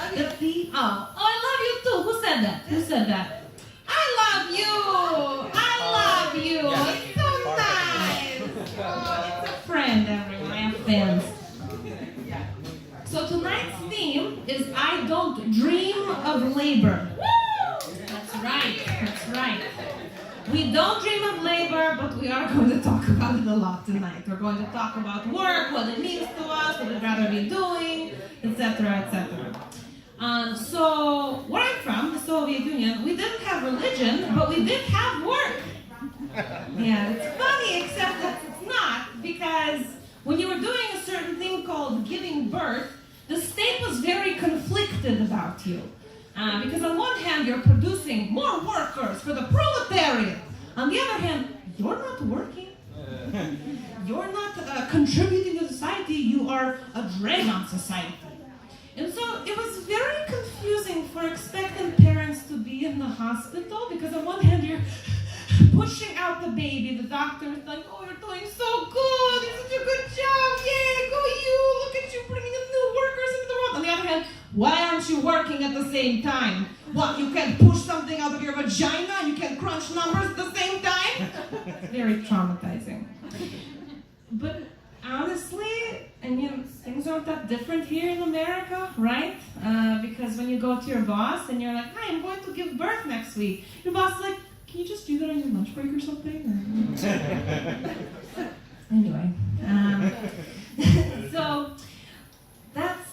Oh, I love you too. Who said that? Who said that? I love you. I love you. It's so nice. Oh, it's a friend, everyone. I have fans. So tonight's theme is I don't dream of labor. Woo! That's right. That's right. We don't dream of labor, but we are going to talk about it a lot tonight. We're going to talk about work, what it means to us, what we'd rather be doing, etc., etc. So, where I'm from, the Soviet Union, we didn't have religion, but we did have work. Yeah, it's funny, except that it's not, because when you were doing a certain thing called giving birth, the state was very conflicted about you. Because on one hand, you're producing more workers for the proletariat. On the other hand, you're not working. You're not contributing to society. You are a drag on society. And so it was very confusing for expectant parents to be in the hospital, because on one hand, you're pushing out the baby. The doctor is like, oh, you're doing so good. You're such a good job. Yay, go you. Look at you bringing in new workers into the world. On the other hand, why aren't you working at the same time? What, you can't push something out of your vagina? You can't crunch numbers at the same time? It's very traumatizing. But honestly, things aren't that different here in America, right? Because when you go to your boss and you're like, hi, I'm going to give birth next week. Your boss is like, can you just do that on your lunch break or something? Anyway, so that's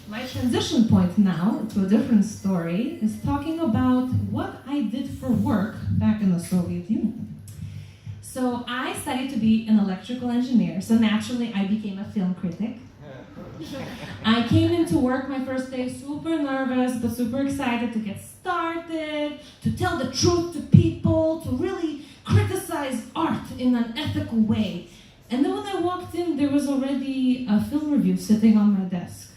my transition point now to a different story, is talking about what I did for work back in the Soviet Union. So I studied to be an electrical engineer, so naturally I became a film critic. I came into work my first day super nervous, but super excited to get started, to tell the truth to people, to really criticize art in an ethical way. And then when I walked in, there was already a film review sitting on my desk.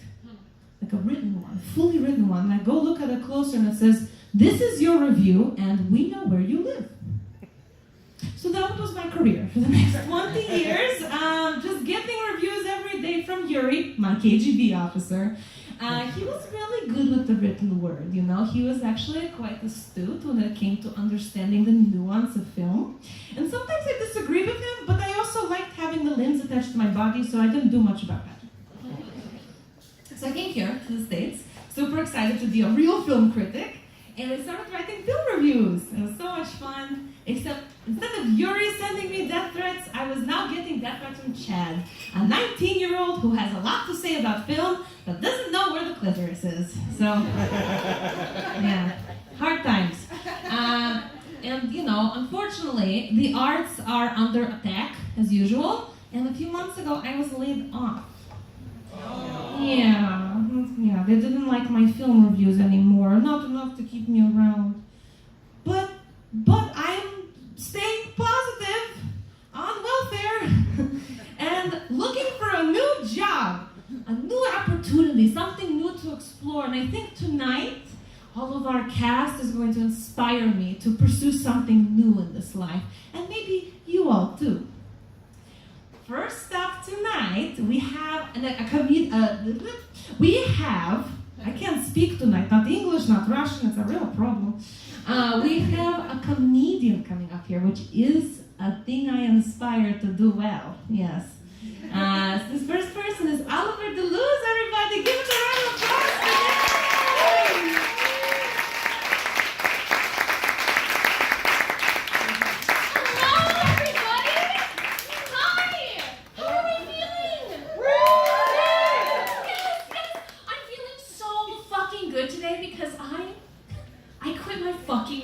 Like a written one, fully written one. And I go look at it closer and it says, this is your review and we know where you live. So that was my career for the next 20 years, just getting reviews every day from Yuri, my KGB officer. He was really good with the written word, you know. He was actually quite astute when it came to understanding the nuance of film. And sometimes I disagreed with him, but I also liked having the limbs attached to my body, so I didn't do much about that. So I came here to the States, super excited to be a real film critic, and I started writing film reviews. It was so much fun, except instead of Yuri sending me death threats, I was now getting death threats from Chad, a 19-year-old who has a lot to say about film, but doesn't know where the clitoris is. So, yeah, hard times. And, unfortunately, the arts are under attack, as usual, and a few months ago, I was laid off. Yeah, they didn't like my film reviews anymore, not enough to keep me around. But I'm staying positive, on welfare, and looking for a new job, a new opportunity, something new to explore. And I think tonight, all of our cast is going to inspire me to pursue something new in this life, and maybe you all too. First up tonight, we have I can't speak tonight, not English, not Russian, it's a real problem. We have a comedian coming up here, which is a thing I aspire to do well, yes. This first person is Oliver Deleuze, everybody, give him a round of applause.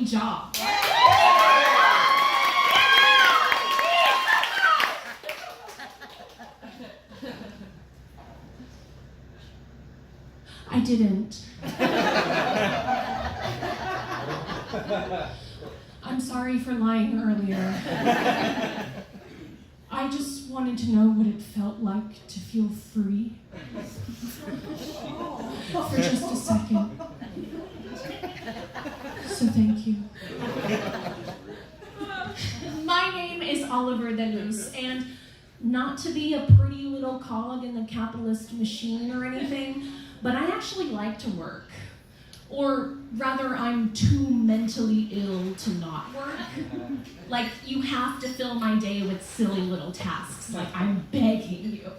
Job. I didn't. I'm sorry for lying earlier. I just wanted to know what it felt like to feel free. For just a second. So thank you. My name is Oliver Deleuze, and not to be a pretty little cog in the capitalist machine or anything, but I actually like to work. Or rather, I'm too mentally ill to not work. Like, you have to fill my day with silly little tasks. Like, I'm begging you.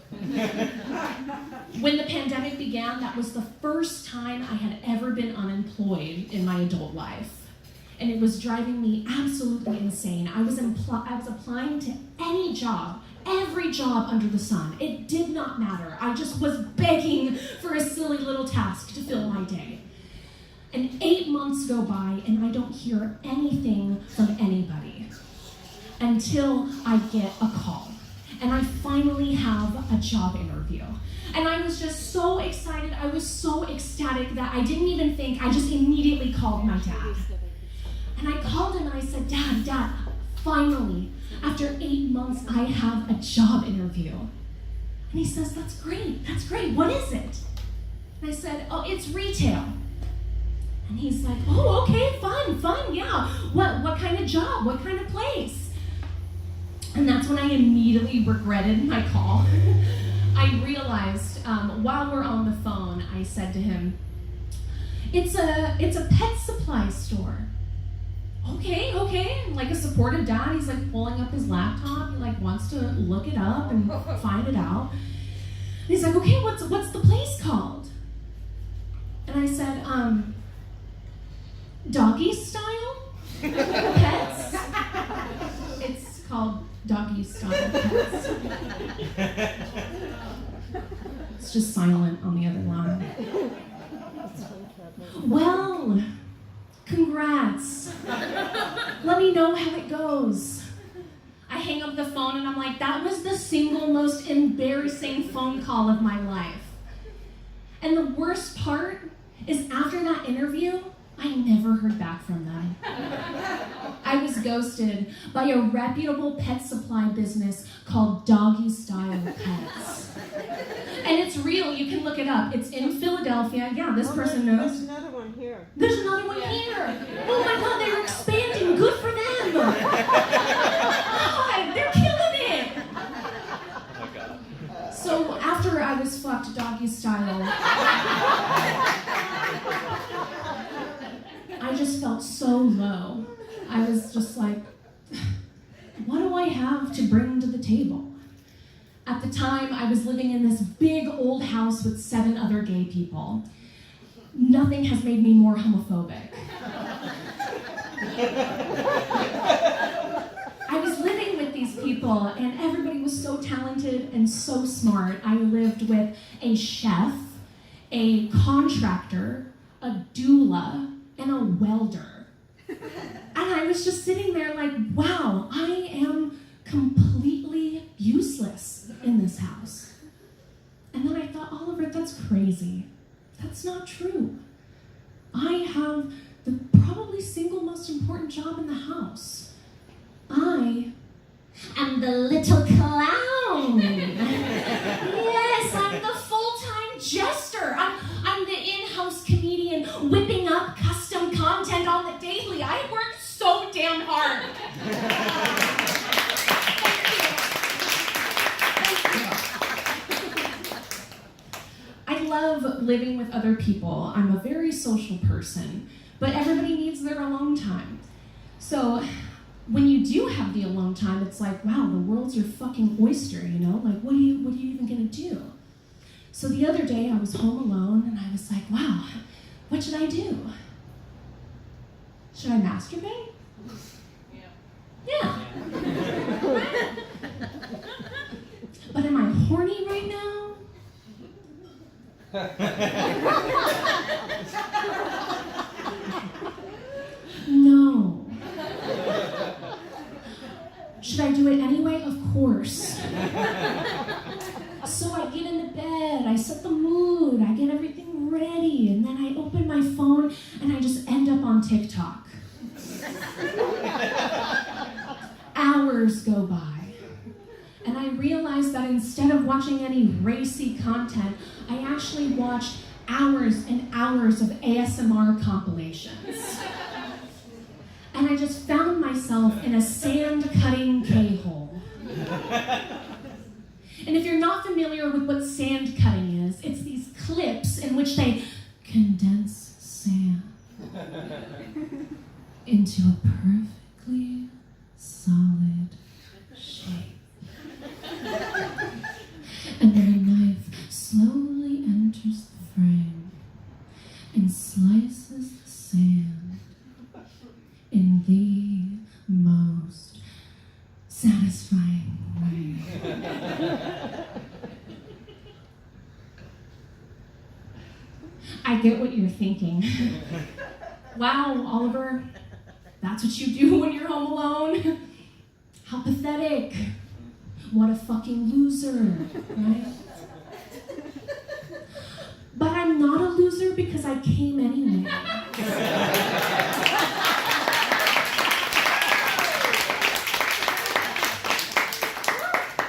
When the pandemic began, that was the first time I had ever been unemployed in my adult life. And it was driving me absolutely insane. I was applying to any job, every job under the sun. It did not matter. I just was begging for a silly little task to fill my day. And 8 months go by, and I don't hear anything from anybody until I get a call. And I finally have a job interview. And I was just so excited, I was so ecstatic that I didn't even think, I just immediately called my dad. And I called him and I said, Dad, finally, after 8 months, I have a job interview. And he says, that's great, what is it? And I said, oh, it's retail. And he's like, oh, okay, fun, yeah. What kind of job? What kind of place? And that's when I immediately regretted my call. I realized while we're on the phone, I said to him, it's a pet supply store. Okay. Like a supportive dad, he's like pulling up his laptop. He like wants to look it up and find it out. And he's like, okay, what's the place called? And I said, Doggy Style Pets. It's called Doggy Style Pets. It's just silent on the other line. Well, congrats. Let me know how it goes. I hang up the phone and I'm like, that was the single most embarrassing phone call of my life. And the worst part is after that interview, I never heard back from them. I was ghosted by a reputable pet supply business called Doggy Style Pets. And it's real, you can look it up. It's in Philadelphia. Yeah, this person knows. There's another one here. There's another one here. Oh my God, they're expanding. Good for them. God, they're killing it. Oh my God. So after I was fucked doggy style, I just felt so low. I was just like, what do I have to bring to the table? At the time, I was living in this big old house with 7 other gay people. Nothing has made me more homophobic. I was living with these people, and everybody was so talented and so smart. I lived with a chef, a contractor, a doula, and a welder. And I was just sitting there like, wow, I am completely useless in this house. And then I thought, Oliver, that's crazy. That's not true. I have the probably single most important job in the house. I am the little clown. Yes, I'm the full-time jester. I'm the in-house comedian whipping up custom content on the daily. I worked so damn hard. I love living with other people. I'm a very social person, but everybody needs their alone time. So when you do have the alone time, it's like, wow, the world's your fucking oyster, you know? Like, what are you even gonna do? So the other day I was home alone and I was like, wow, what should I do? Should I masturbate? Yeah. But am I horny right now? No. Should I do it anyway? Of course. So I get into bed, I set the mood, I get everything ready, and then I open my phone and I just end up on TikTok. Hours go by. And I realized that instead of watching any racy content, I actually watched hours and hours of ASMR compilations. And I just found myself in a sand-cutting K-hole. And if you're not familiar with what sand cutting is, it's these clips in which they condense sand into a perfectly solid shape. And then a knife slowly enters the frame and slices the sand in the most satisfying way. I get what you're thinking. Wow, Oliver, that's what you do when you're home alone? How pathetic. What a fucking loser, right? But I'm not a loser because I came anyway.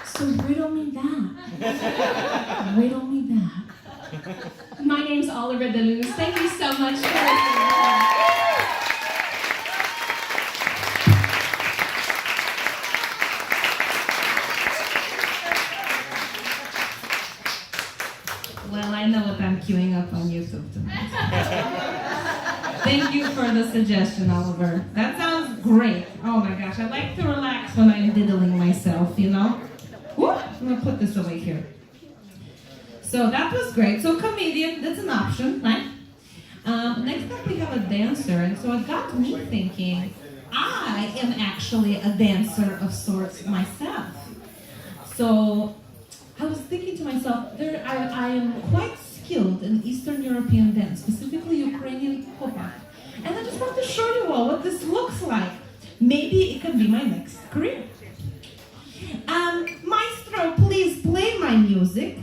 So riddle me that. Riddle me that. My name's Oliver Deleuze. Thank you so much for listening. Well, I know what I'm queuing up on YouTube tonight. Thank you for the suggestion, Oliver. That sounds great. Oh my gosh, I like to relax when I'm diddling myself, you know? Whoop, I'm gonna put this away here. So that was great. So comedian, that's an option, right? Next up we have a dancer, and so it got me thinking, I am actually a dancer of sorts myself. So I was thinking to myself, I am quite skilled in Eastern European dance, specifically Ukrainian hip-hop. And I just want to show you all what this looks like. Maybe it can be my next career. Maestro, please play my music.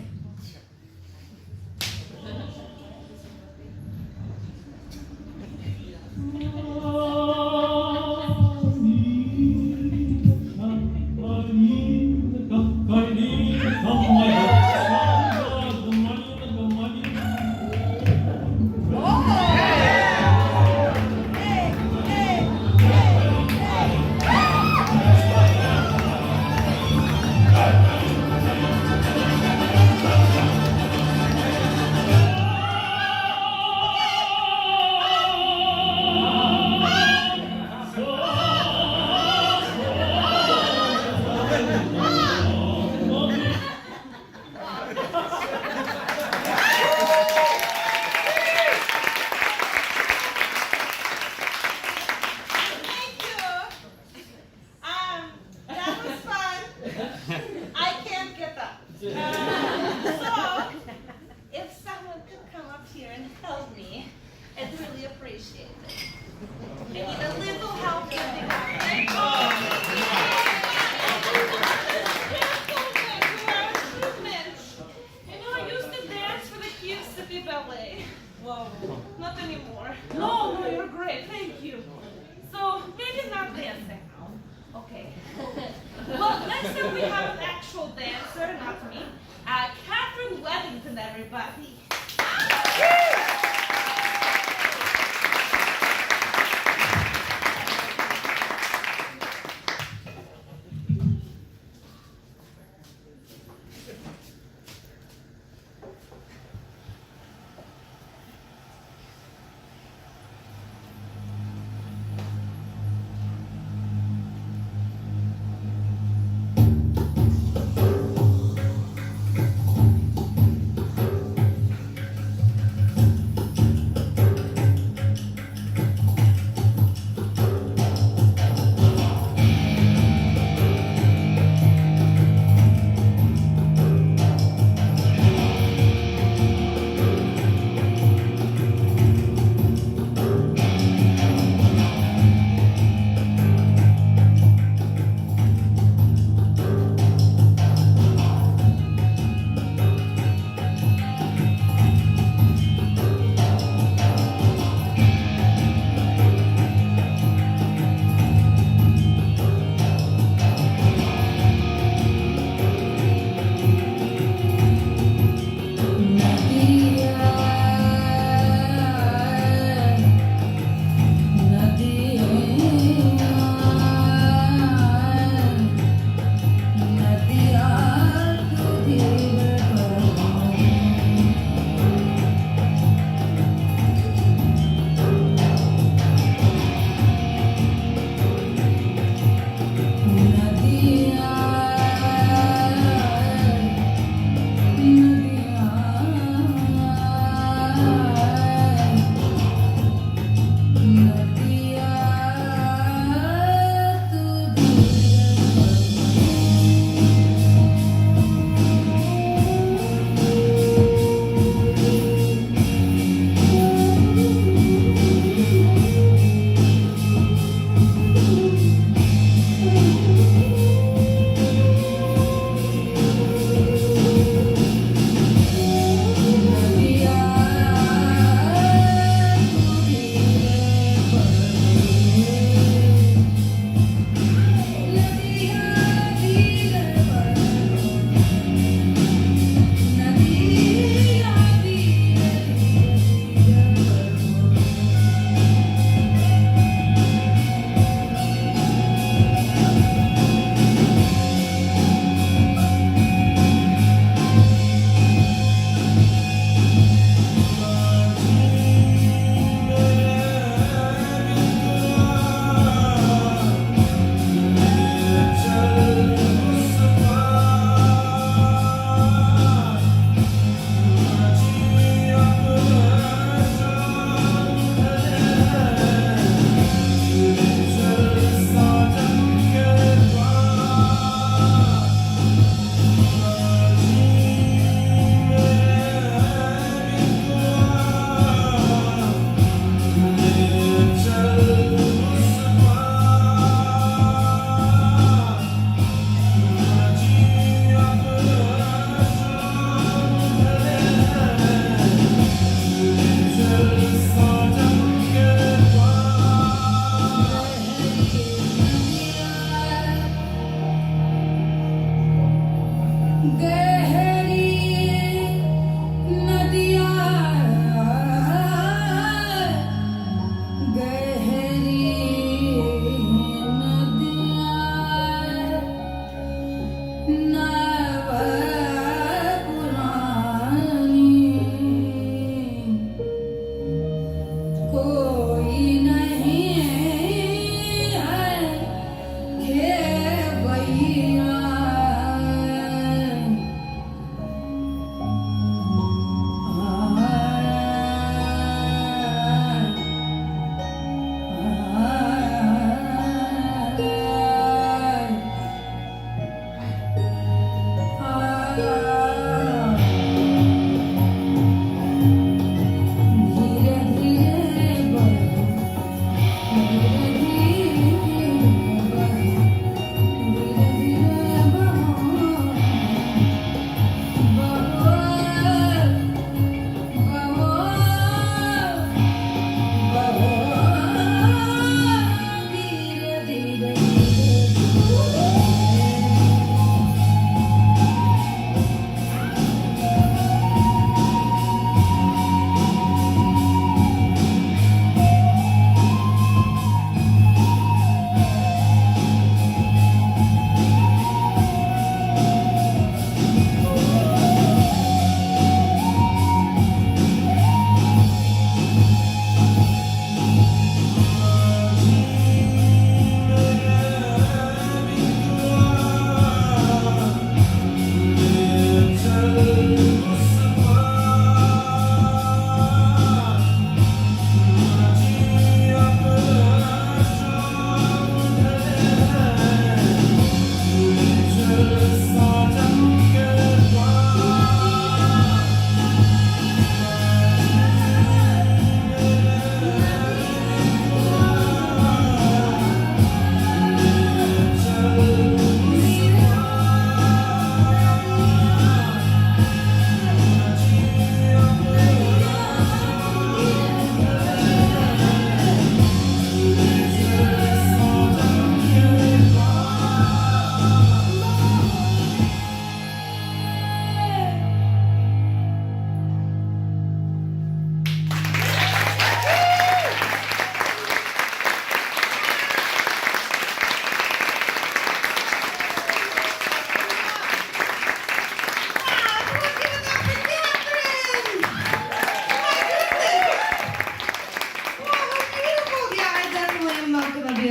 Katherine Wethington, everybody.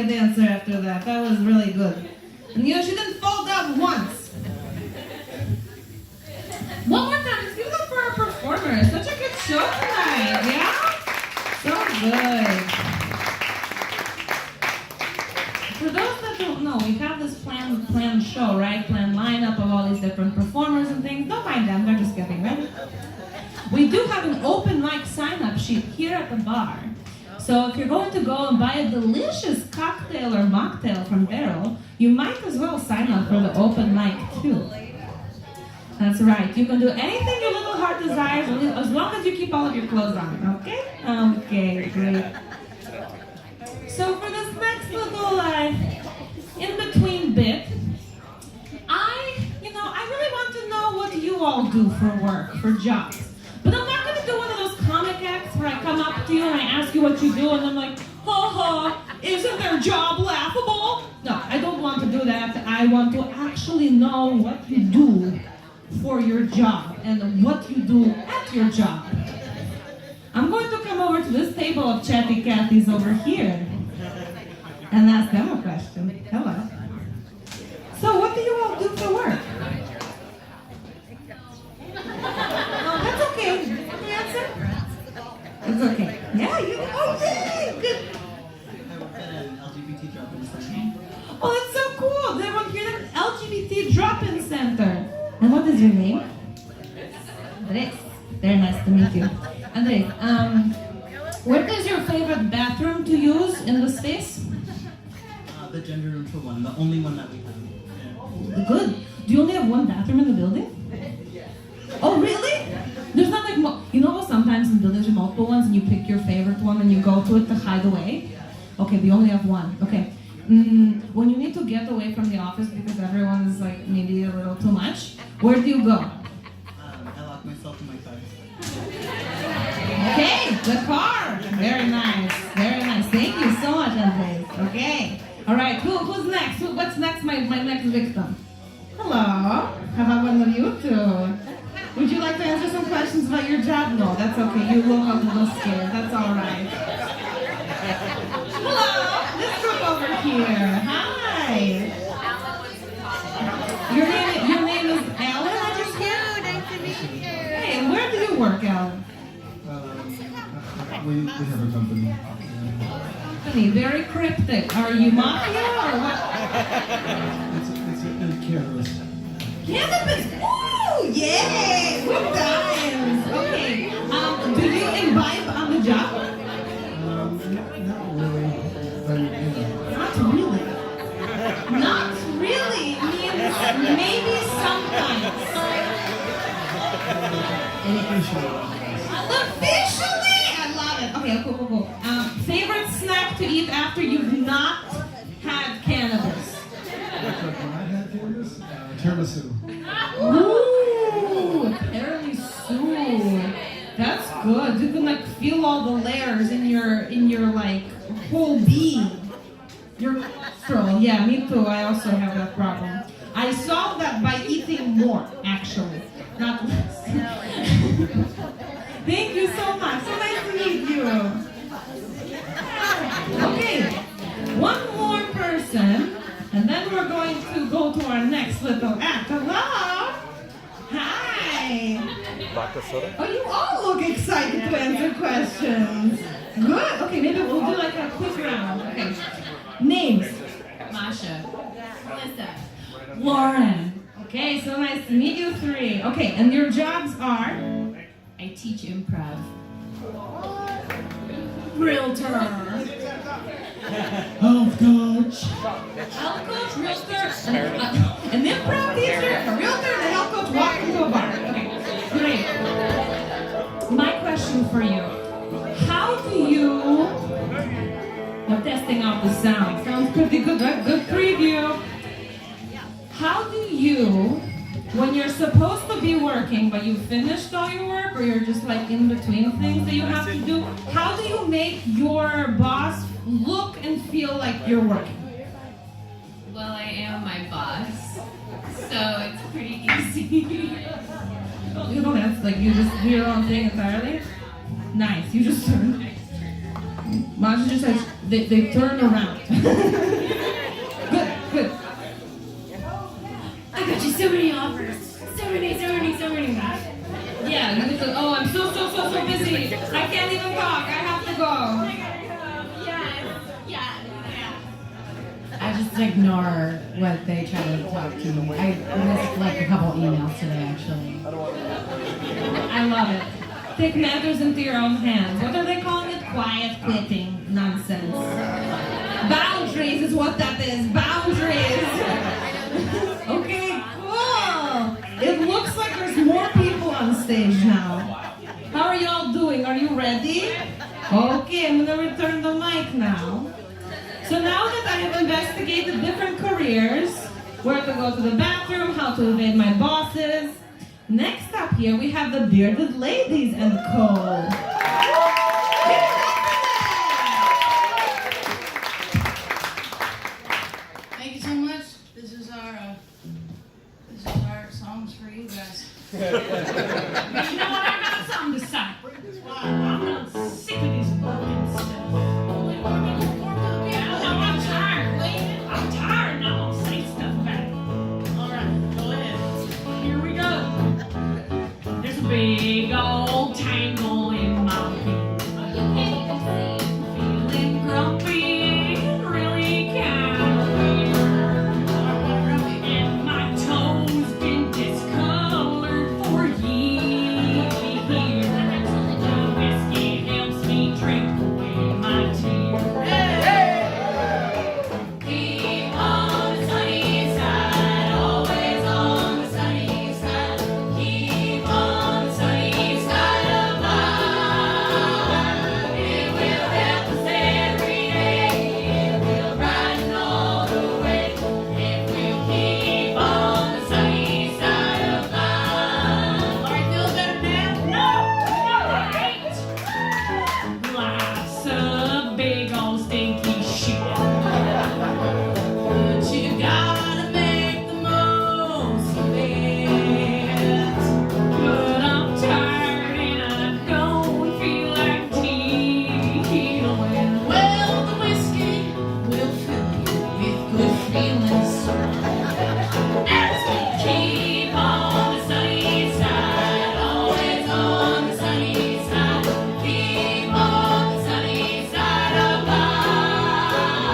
dancer after that. That was really good. And you know, she didn't fall down once. One more time, let's give it up for our performers. Such a good show tonight, yeah? So good. For those that don't know, we have this planned show, right? Planned lineup of all these different performers and things. Don't mind them, they're just getting ready. We do have an open mic sign-up sheet here at the bar. So if you're going to go and buy a delicious cocktail or mocktail from Daryl, you might as well sign up for the open mic too. That's right. You can do anything your little heart desires as long as you keep all of your clothes on, okay? Okay, great. So for this next little in-between bit, I really want to know what you all do for work, for jobs. But I'm not going to do one of those comic acts where I come up to you and I ask you what you do and I'm like, ha ha, isn't their job laughable? No, I don't want to do that. I want to actually know what you do for your job and what you do at your job. I'm going to come over to this table of chatty Cathy's over here and ask them a question. Hello. So what do you all do for work? Oh, that's okay. Can you answer? It's okay. Yeah, you. Oh, yay! Good. I work at an LGBT drop-in center. Oh, that's so cool. They work here at an LGBT drop-in center. And what is your name? Andres. Very nice to meet you. Andres, what is your favorite bathroom to use in the space? The gender-neutral one, the only one that we have. Yeah. Good. Do you only have one bathroom in the building? Oh, really? There's not like, you know how sometimes in buildings there are multiple ones and you pick your favorite one and you go to it to hide away? Okay, we only have one. Okay. When you need to get away from the office because everyone is like maybe a little too much, where do you go? I lock myself in my car. Okay, the car. Very nice. Very nice. Thank you so much, Andres. Okay. All right, who's next? What's next? My next victim. Hello. How about one of you two? Would you like to answer some questions about your job? No, that's okay. You look a little scared. That's all right. Hello. This group over here. Hi. Your name is Alan, I just hear? Nice to meet you. Hey, and where do you work, Alan? We have a company. Company, very cryptic. Are you mafia or what? It's a cannabis. Cannabis! Ooh, yay! Good times! Okay. Do you imbibe on the job? Not really. But, you know. Not really. Not really means maybe sometimes. Unofficially. Officially! I love it. Okay, cool. Favorite snack to eat after you've not had cannabis? When I had cannabis, tiramisu. Ooh, tiramisu. That's good. You can like feel all the layers in your like whole being. Your cholesterol. Yeah, me too. I also have that problem. I solved that by eating more, actually, not less. Thank you so much. So nice to meet you. Okay, one more person, and then we're going to go to our next little act. Hello. Hi. Vodka soda? Oh, you all look excited to answer questions. Good. Okay, maybe we'll do like a quick round. Okay. Names. Masha. Melissa. Lauren. Okay, so nice to meet you three. Okay, and your jobs are? I teach improv. Realtor. Health coach. Health coach, realtor, an improv teacher, a realtor, and a health coach walk into a bar. Okay, great. My question for you. How do you... We're testing out the sound. Sounds pretty good, right? Good preview. How do you, when you're supposed to be working, but you finished all your work, or you're just like in between things that you have to do, how do you make your boss look and feel like you're working? Well, I am my boss, so it's pretty easy. You don't have to, like, you just do your own thing entirely? Nice, you just Masha just says they turned around. Good. I got you so many offers. So many. Yeah, you just, oh, I'm so busy. I can't even talk. I have to go. I just ignore what they try to talk to me. I missed like a couple emails today, actually. I love it. Take matters into your own hands. What are they calling it? Quiet quitting. Nonsense. Boundaries is what that is. Boundaries. Okay, cool. It looks like there's more people on stage now. How are y'all doing? Are you ready? Okay, I'm gonna return the mic now. So now that I have investigated different careers, where to go to the bathroom, how to evade my bosses, next up here we have the Bearded Ladies and Co. Thank you so much. This is our songs for you guys. You know what? I got something to say. I'm not sick of this working stuff. Yeah, no, I'm tired. I'm tired and I'm gonna say stuff about it. Alright, go ahead. Here we go. There's a big old tangle in my feet. Feeling grumpy, really kind of weird. And my toes been discolored for years. The whiskey helps me drink away my tears. Keep on the sunny side, always on the sunny side. Keep on the sunny side of life. It will help us every day. It will brighten all the way. It will keep on the sunny side of life. Alright, feel better now? No, life's a big old stinky shit. But you gotta make the most of it. But I'm tired and I don't feel like dealing. Well, the whiskey will fill you with good feelings. As we keep on the sunny side, always on the sunny side. Keep on the sunny side of life.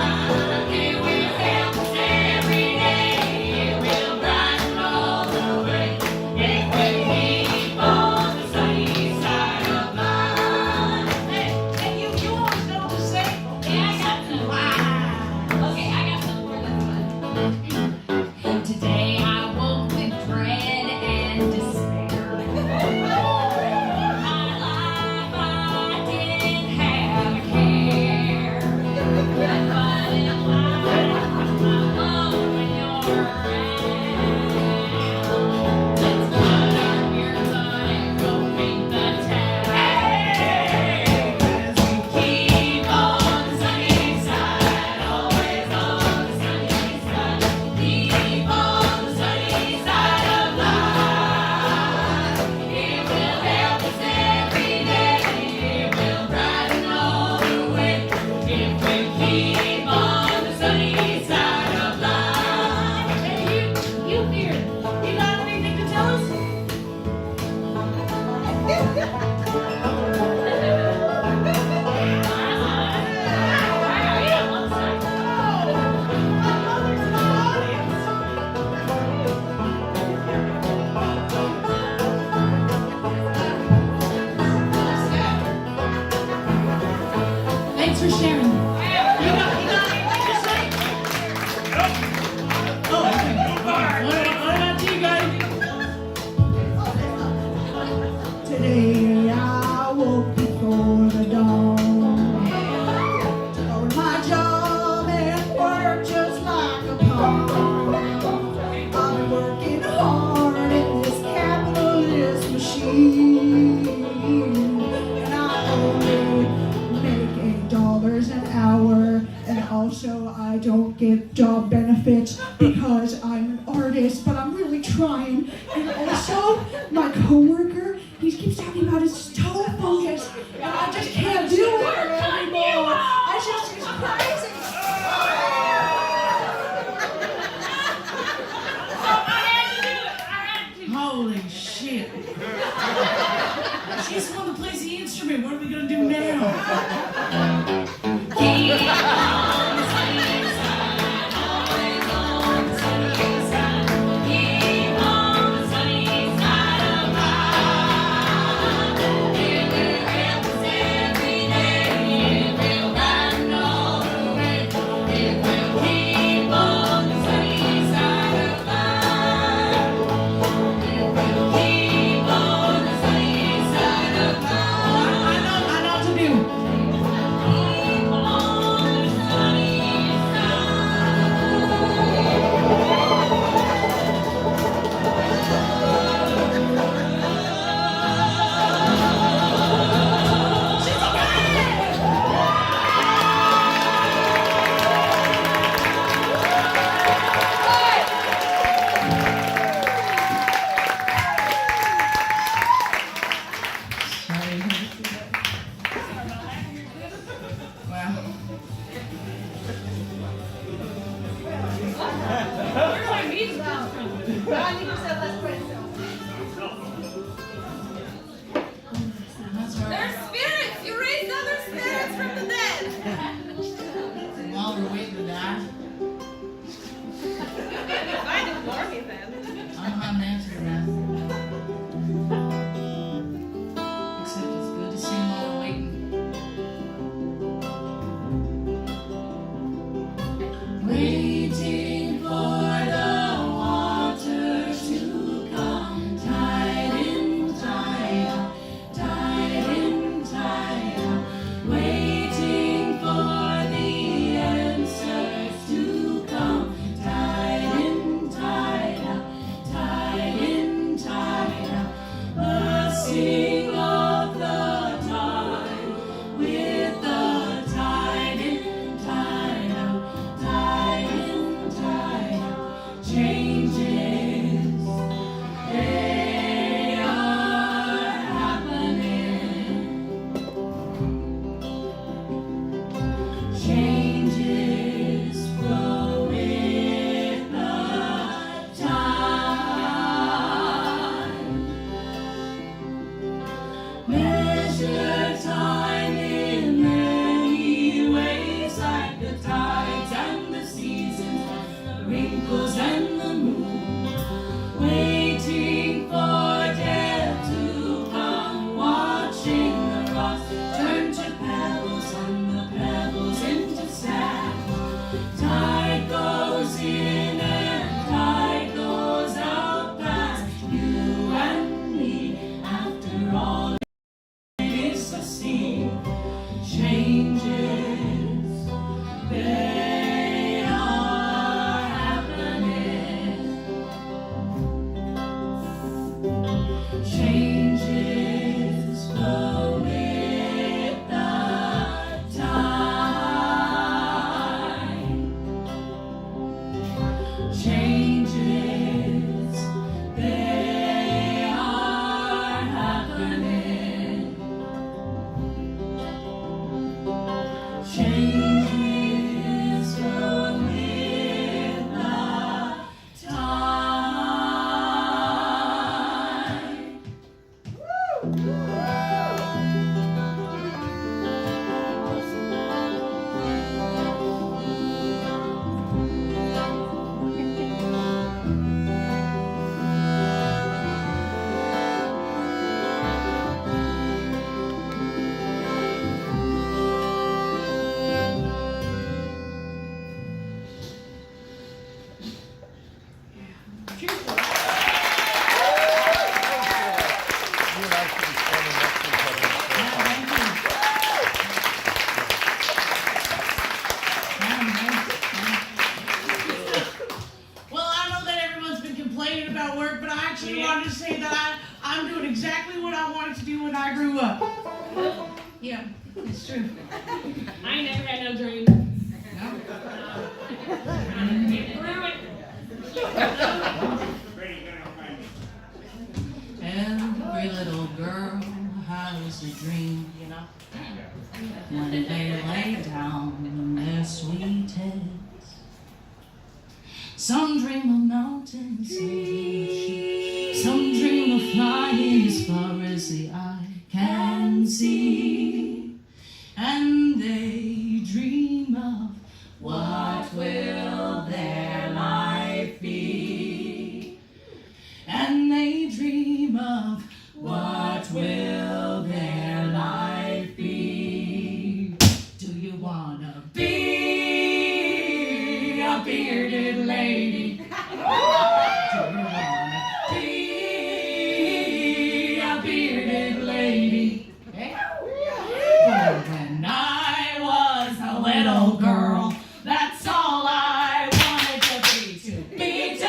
It will help us every day. It will brighten all the way. It will keep on the sunny side of life. Hey, you always know what to say. Yeah, I got some. Okay, I got some for this one. Today I woke with dread and despair. My life I didn't have a care. But in life I love when you're around. Let's put our ears on and go paint the town. As we keep on the sunny side, always on the sunny side. Keep on the sunny side of life. It will help us every day. It will brighten all the way. If we keep on the sunny side of life. Hey, you here? You got anything to tell us? Thanks for sharing. You got anything to say? Oh, what about you guys? Today I woke before the dawn. Told my job and work just like a pawn. I've been working hard in this capitalist machine, and I only make $8 an hour. And also I don't get job benefits because I'm an artist, but I'm really trying. And also my coworker, he keeps talking about his toe fungus, and I just can't do it anymore. changes with the Well, I know that everyone's been complaining about work, but I actually wanted to say that I'm doing exactly what I wanted to do when I grew up. Yeah, it's true. I never had no dream. Every little girl has a dream, you know, when they lay down their sweet heads. Some dream of mountains, some dream of flying as far as the eye can see, and they dream of what will their life be, and they dream of what will their life be. Do you wanna be a bearded lady? Do you wanna be a bearded lady? For when I was a little girl, that's all I wanted to be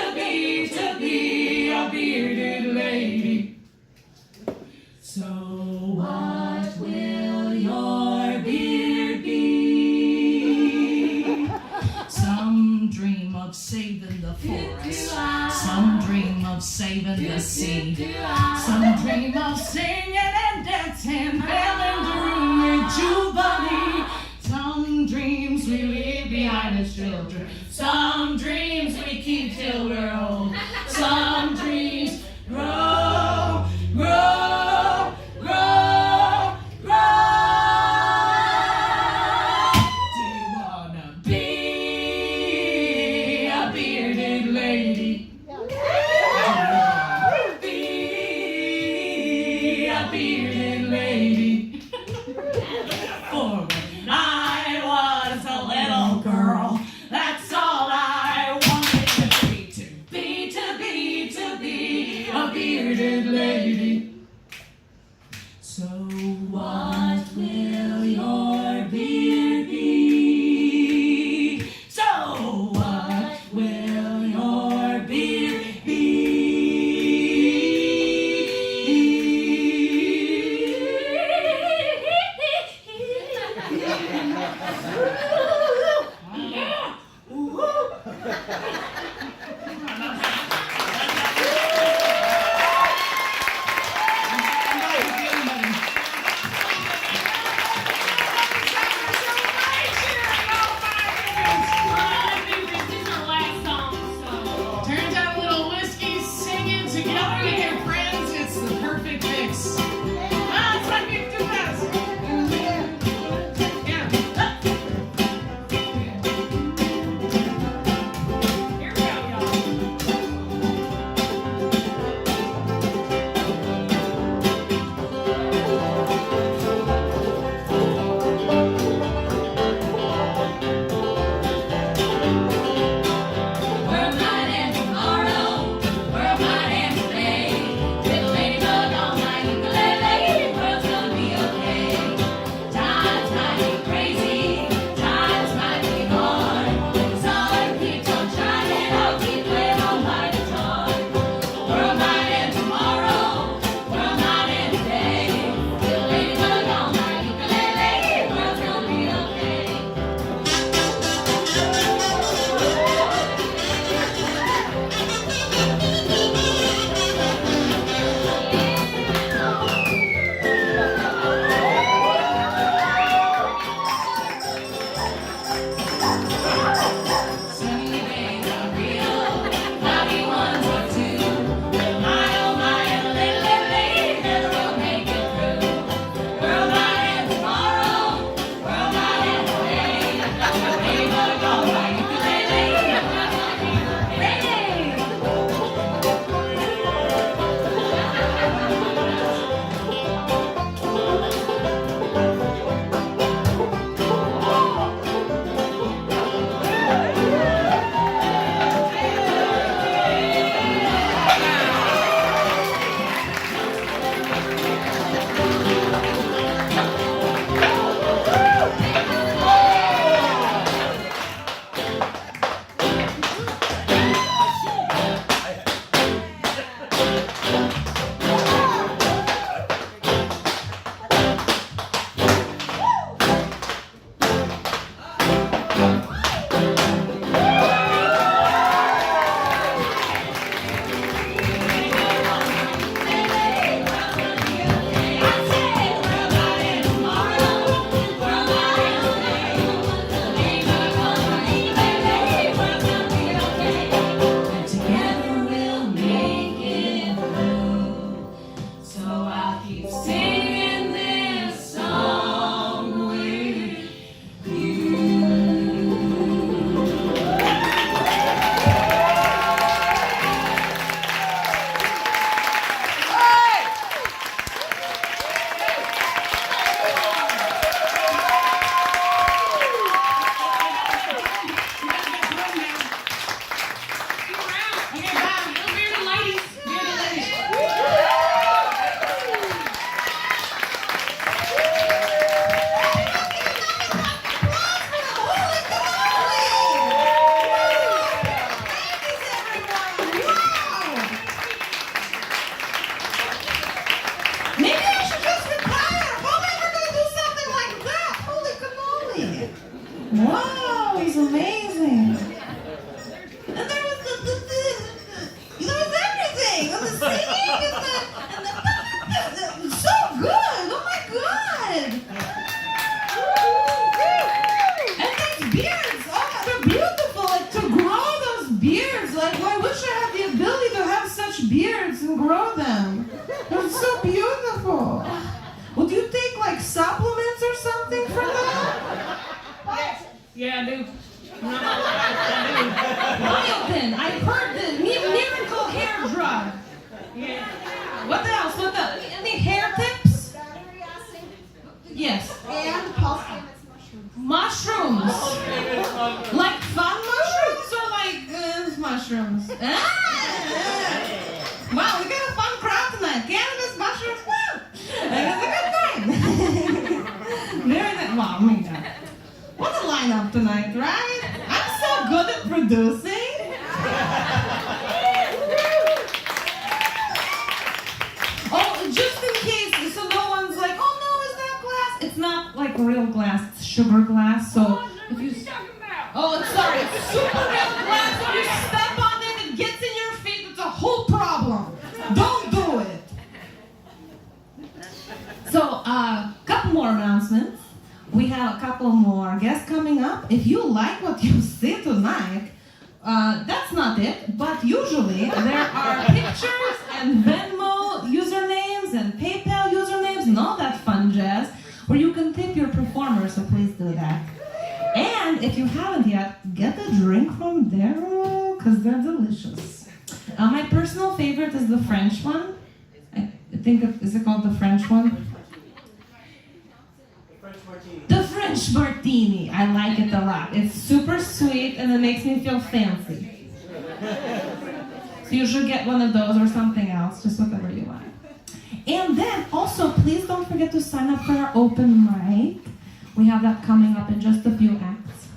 a bearded lady. So what will your beard be? Some dream of saving the forest, some dream of saving the sea, some dream of singing and dancing, filling the room with jubilee. Some dreams we leave behind as children, some dreams we keep till we're old, some dreams grow, grow, grow, grow. Do you wanna be a bearded lady? Do you wanna be a bearded lady? For when I was a little girl, that's all I wanted to be really? Wow, it's amazing. And there was there was everything. And the singing and the so good. Oh my God. And these beards, oh, they're beautiful. Like to grow those beards. Like I wish I had the ability to have such beards and grow them. They're so beautiful. Would you take like supplements or something for that? Yeah, I do. Biotin, I've heard the miracle hair drug. Yeah. What else? What else? Any hair tips? Yes. And pulse. Mushrooms. Like fun mushrooms or like mushrooms? Wow, we got a fun crowd tonight. Cannabis, mushrooms, woo! It's a good time. Very nice. Wow, oh my God. What a lineup tonight, right? I'm so good at producing. Oh, just in case, so no one's like, oh no, is that glass? It's not like real glass, it's sugar glass. So if you sorry, it's super real glass. If you step on it, it gets in your feet. It's a whole problem. Don't do it. So, couple more announcements. We have a couple more guests coming up. If you like what you see tonight, that's not it. But usually there are pictures and Venmo usernames and PayPal usernames and all that fun jazz where you can tip your performers, so please do that. And if you haven't yet, get a drink from there because they're delicious. My personal favorite is the French one. I think, is it called the French one? The French martini. I like it a lot. It's super sweet and it makes me feel fancy. So you should get one of those or something else, just whatever you want. And then also, please don't forget to sign up for our open mic. We have that coming up in just a few acts.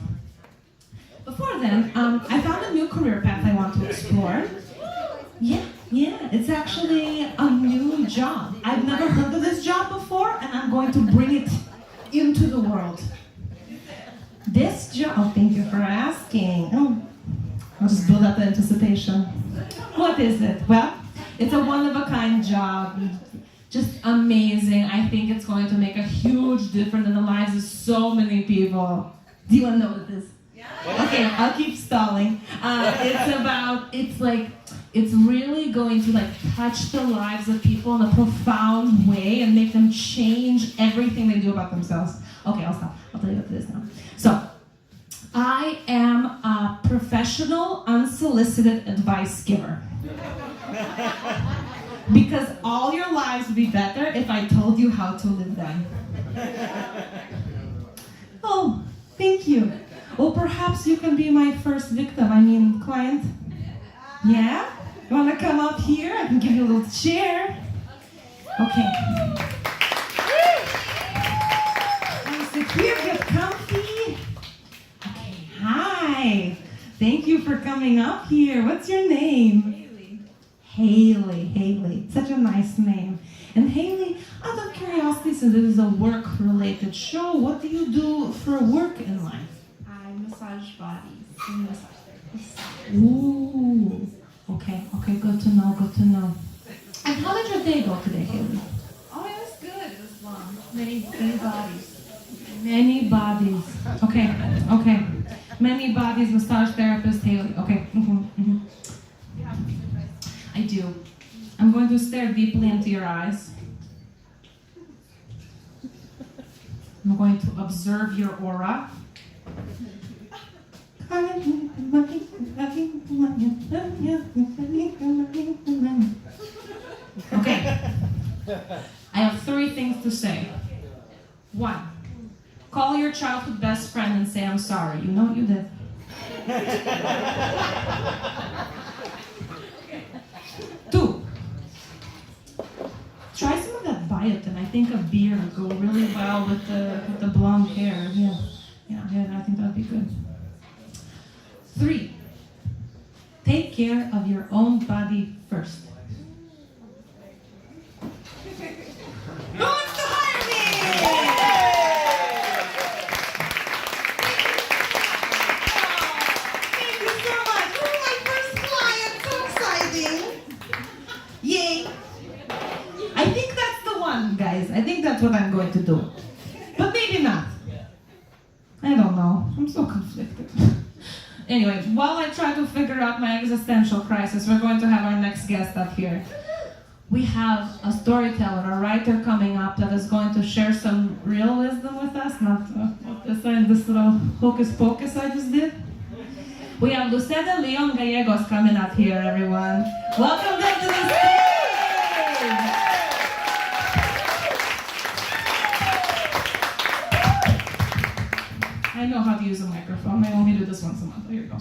Before then, I found a new career path I want to explore. Yeah, it's actually a new job. I've never heard of this job before, and I'm going to bring it into the world. This job, oh, thank you for asking. Oh, I'll just build up the anticipation. What is it? Well, it's a one-of-a-kind job. Just amazing. I think it's going to make a huge difference in the lives of so many people. Do you want to know what it is? Okay, I'll keep stalling. It's really going to like touch the lives of people in a profound way and make them change everything they do about themselves. Okay, I'll stop. I'll tell you what it is now. So, I am a professional, unsolicited advice giver. Because all your lives would be better if I told you how to live them. Oh, thank you. Well, perhaps you can be my first victim, client. Yeah? You want to come up here? I can give you a little chair. Okay. Sit here, get comfy. Okay, hi. Thank you for coming up here. What's your name? Haley. Such a nice name. And Haley, out of curiosity, since it is a work-related show, what do you do for work in life? I massage bodies and massage therapists. Ooh. Okay, good to know. And how did your day go today, Haley? Oh, it was good. It was long. Many bodies. Many bodies. Okay. Many bodies, massage therapist, Haley. Okay. I do. I'm going to stare deeply into your eyes. I'm going to observe your aura. Okay. I have 3 things to say. 1. Call your childhood best friend and say, I'm sorry. You know what you did. 2. Try some of that biotin. I think a beer would go really well with the blonde hair. Yeah, I think that would be good. 3. Take care of your own body first. Who wants to hire me? going to do. But maybe not. I don't know. I'm so conflicted. Anyway, while I try to figure out my existential crisis, we're going to have our next guest up here. We have a storyteller, a writer coming up that is going to share some real wisdom with us, not this little hocus pocus I just did. We have Lucera Leon-Gallegos coming up here, everyone. Welcome them to the stage! I know how to use a microphone. I only do this once a month. Here you go.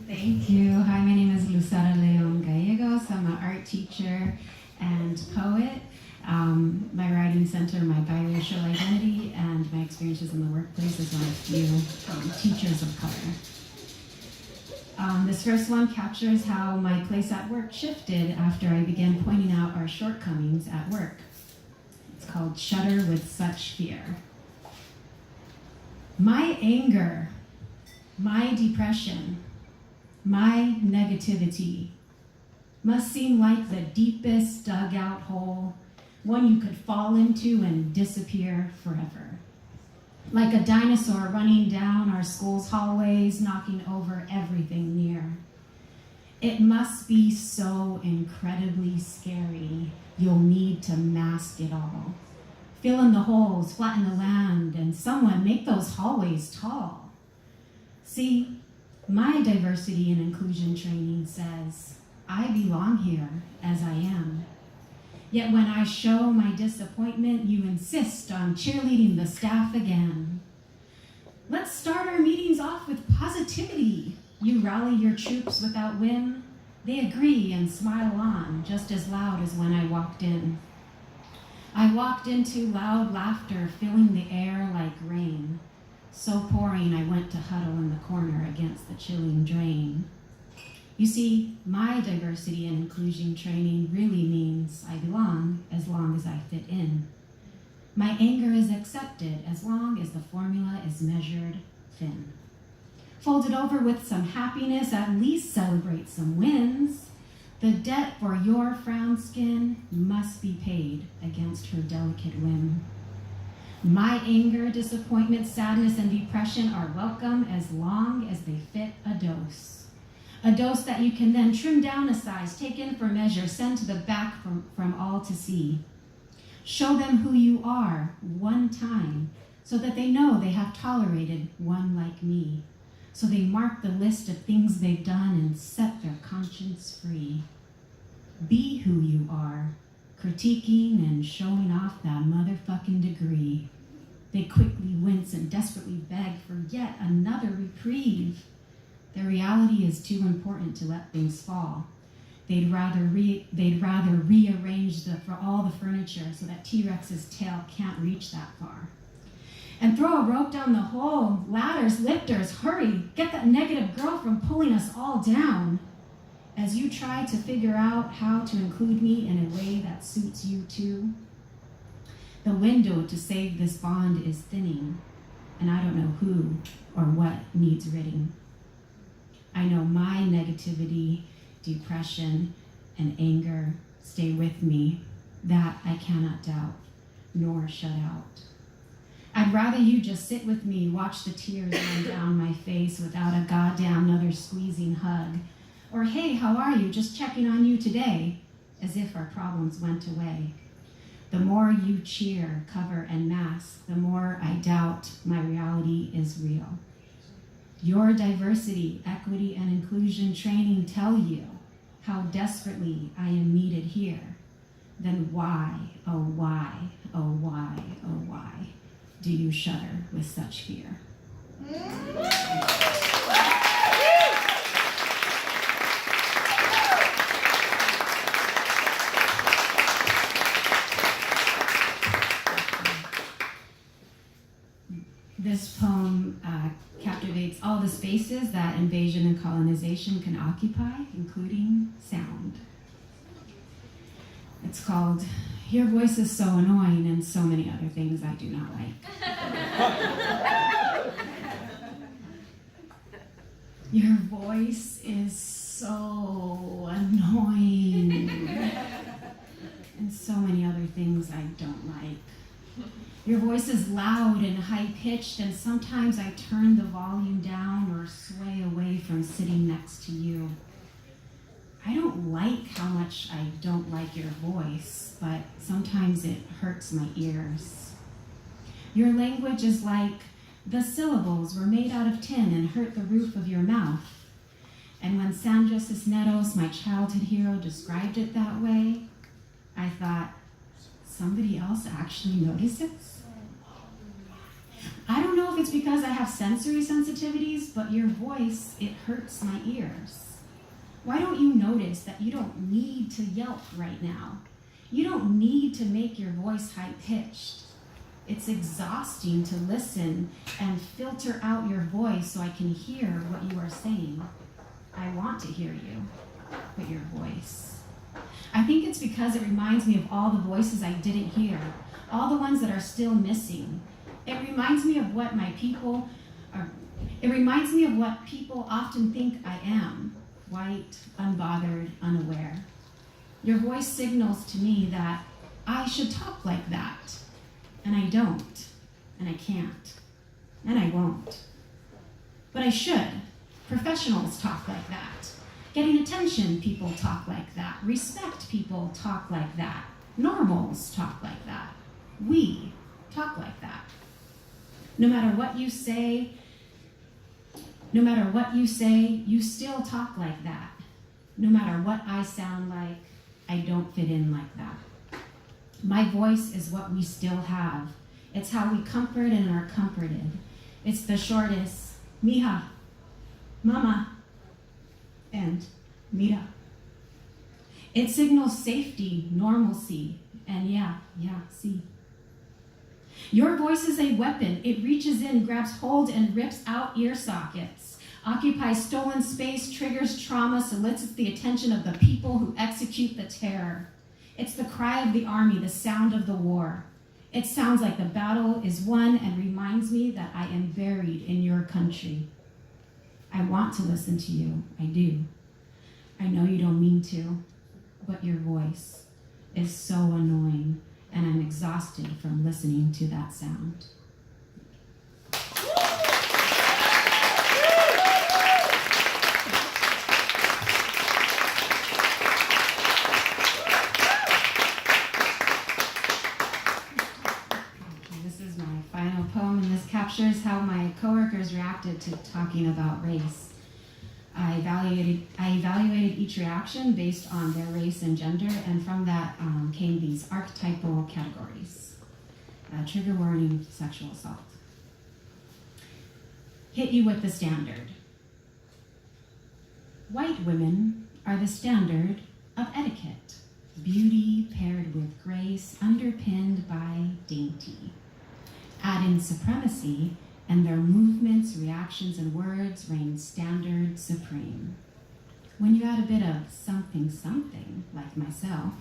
Thank you. Hi, my name is Lucera Leon-Gallegos. I'm an art teacher and poet. My writing center, my biracial identity, and my experiences in the workplace as one of few teachers of color. This first one captures how my place at work shifted after I began pointing out our shortcomings at work. It's called Shudder with Such Fear. My anger, my depression, my negativity must seem like the deepest dugout hole, one you could fall into and disappear forever. Like a dinosaur running down our school's hallways, knocking over everything near. It must be so incredibly scary, you'll need to mask it all. Fill in the holes, flatten the land, and someone make those hallways tall. See, my diversity and inclusion training says, I belong here as I am. Yet when I show my disappointment, you insist on cheerleading the staff again. Let's start our meetings off with positivity. You rally your troops without whim. They agree and smile on just as loud as when I walked in. I walked into loud laughter, filling the air like rain. So pouring, I went to huddle in the corner against the chilling drain. You see, my diversity and inclusion training really means I belong as long as I fit in. My anger is accepted as long as the formula is measured thin. Folded over with some happiness, at least celebrate some wins. The debt for your frown skin must be paid against her delicate whim. My anger, disappointment, sadness, and depression are welcome as long as they fit a dose. A dose that you can then trim down a size, take in for measure, send to the back from all to see. Show them who you are one time so that they know they have tolerated one like me. So they mark the list of things they've done and set their conscience free. Be who you are, critiquing and showing off that motherfucking degree. They quickly wince and desperately beg for yet another reprieve. The reality is too important to let things fall. They'd rather rearrange for all the furniture so that T-Rex's tail can't reach that far. And throw a rope down the hole, ladders, lifters, hurry, get that negative girl from pulling us all down. As you try to figure out how to include me in a way that suits you too. The window to save this bond is thinning, and I don't know who or what needs ridding. I know my negativity, depression, and anger stay with me. That I cannot doubt, nor shut out. I'd rather you just sit with me, watch the tears run down my face without a goddamn another squeezing hug. Or hey, how are you? Just checking on you today, as if our problems went away. The more you cheer, cover, and mask, the more I doubt my reality is real. Your diversity, equity, and inclusion training tell you how desperately I am needed here. Then why, oh why, oh why, oh why, do you shudder with such fear? This poem captivates all the spaces that invasion and colonization can occupy, including sound. It's called Your Voice is So Annoying and So Many Other Things I Do Not Like. Your voice is so annoying and so many other things I don't like. Your voice is loud and high-pitched, and sometimes I turn the volume down or sway away from sitting next to you. I don't like how much I don't like your voice, but sometimes it hurts my ears. Your language is like the syllables were made out of tin and hurt the roof of your mouth. And when Sandra Cisneros, my childhood hero, described it that way, I thought, somebody else actually notices? I don't know if it's because I have sensory sensitivities, but your voice, it hurts my ears. Why don't you notice that you don't need to yelp right now? You don't need to make your voice high-pitched. It's exhausting to listen and filter out your voice so I can hear what you are saying. I want to hear you, but your voice. I think it's because it reminds me of all the voices I didn't hear, all the ones that are still missing. It reminds me of what people often think I am, white, unbothered, unaware. Your voice signals to me that I should talk like that, and I don't, and I can't, and I won't. But I should. Professionals talk like that. Getting attention, people talk like that. Respect, people talk like that. Normals talk like that. We talk like that. No matter what you say, you still talk like that. No matter what I sound like, I don't fit in like that. My voice is what we still have. It's how we comfort and are comforted. It's the shortest, mija, mama, and mira. It signals safety, normalcy, and see. Your voice is a weapon. It reaches in, grabs hold, and rips out ear sockets, occupies stolen space, triggers trauma, solicits the attention of the people who execute the terror. It's the cry of the army, the sound of the war. It sounds like the battle is won and reminds me that I am buried in your country. I want to listen to you. I do. I know you don't mean to, but your voice is so annoying, and I'm exhausted from listening to that sound. This is my final poem, and this captures how my coworkers reacted to talking about race. I evaluated each reaction based on their race and gender, and from that came these archetypal categories. Trigger warning, sexual assault. Hit you with the standard. White women are the standard of etiquette. Beauty paired with grace, underpinned by dainty. Add in supremacy, and their movements, reactions, and words reign standard supreme. When you add a bit of something, like myself,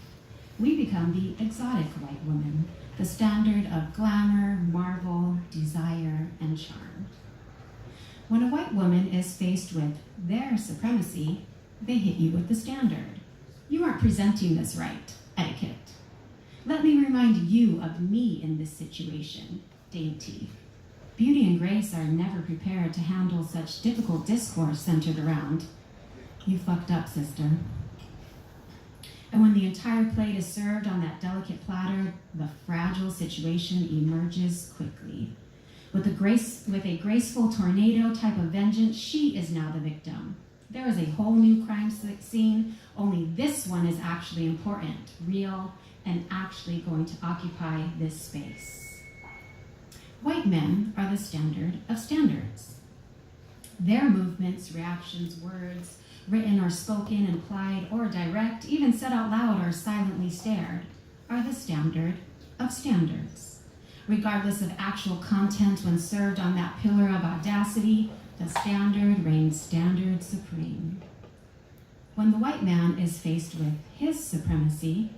we become the exotic white woman, the standard of glamour, marvel, desire, and charm. When a white woman is faced with their supremacy, they hit you with the standard. You aren't presenting this right, etiquette. Let me remind you of me in this situation, dainty. Beauty and grace are never prepared to handle such difficult discourse centered around, you fucked up, sister. And when the entire plate is served on that delicate platter, the fragile situation emerges quickly. With a graceful tornado type of vengeance, she is now the victim. There is a whole new crime scene, only this one is actually important, real, and actually going to occupy this space. White men are the standard of standards. Their movements, reactions, words, written or spoken, implied or direct, even said out loud or silently stared, are the standard of standards. Regardless of actual content, when served on that pillar of audacity, the standard reigns standard supreme. When the white man is faced with his supremacy,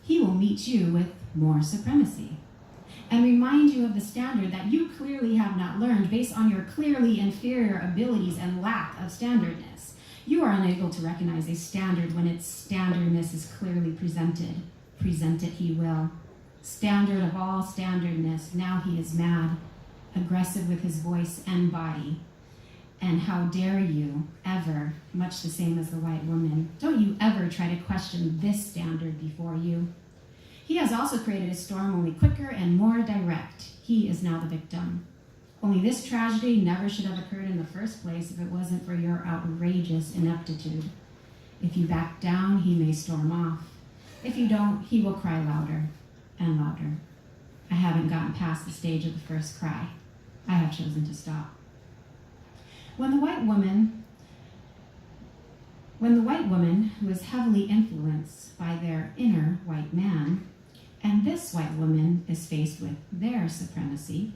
he will meet you with more supremacy and remind you of the standard that you clearly have not learned based on your clearly inferior abilities and lack of standardness. You are unable to recognize a standard when its standardness is clearly presented. Present it he will. Standard of all standardness, now he is mad, aggressive with his voice and body. And how dare you ever, much the same as the white woman, don't you ever try to question this standard before you. He has also created a storm only quicker and more direct. He is now the victim. Only this tragedy never should have occurred in the first place if it wasn't for your outrageous ineptitude. If you back down, he may storm off. If you don't, he will cry louder and louder. I haven't gotten past the stage of the first cry. I have chosen to stop. When the white woman who is heavily influenced by their inner white man, and this white woman is faced with their supremacy,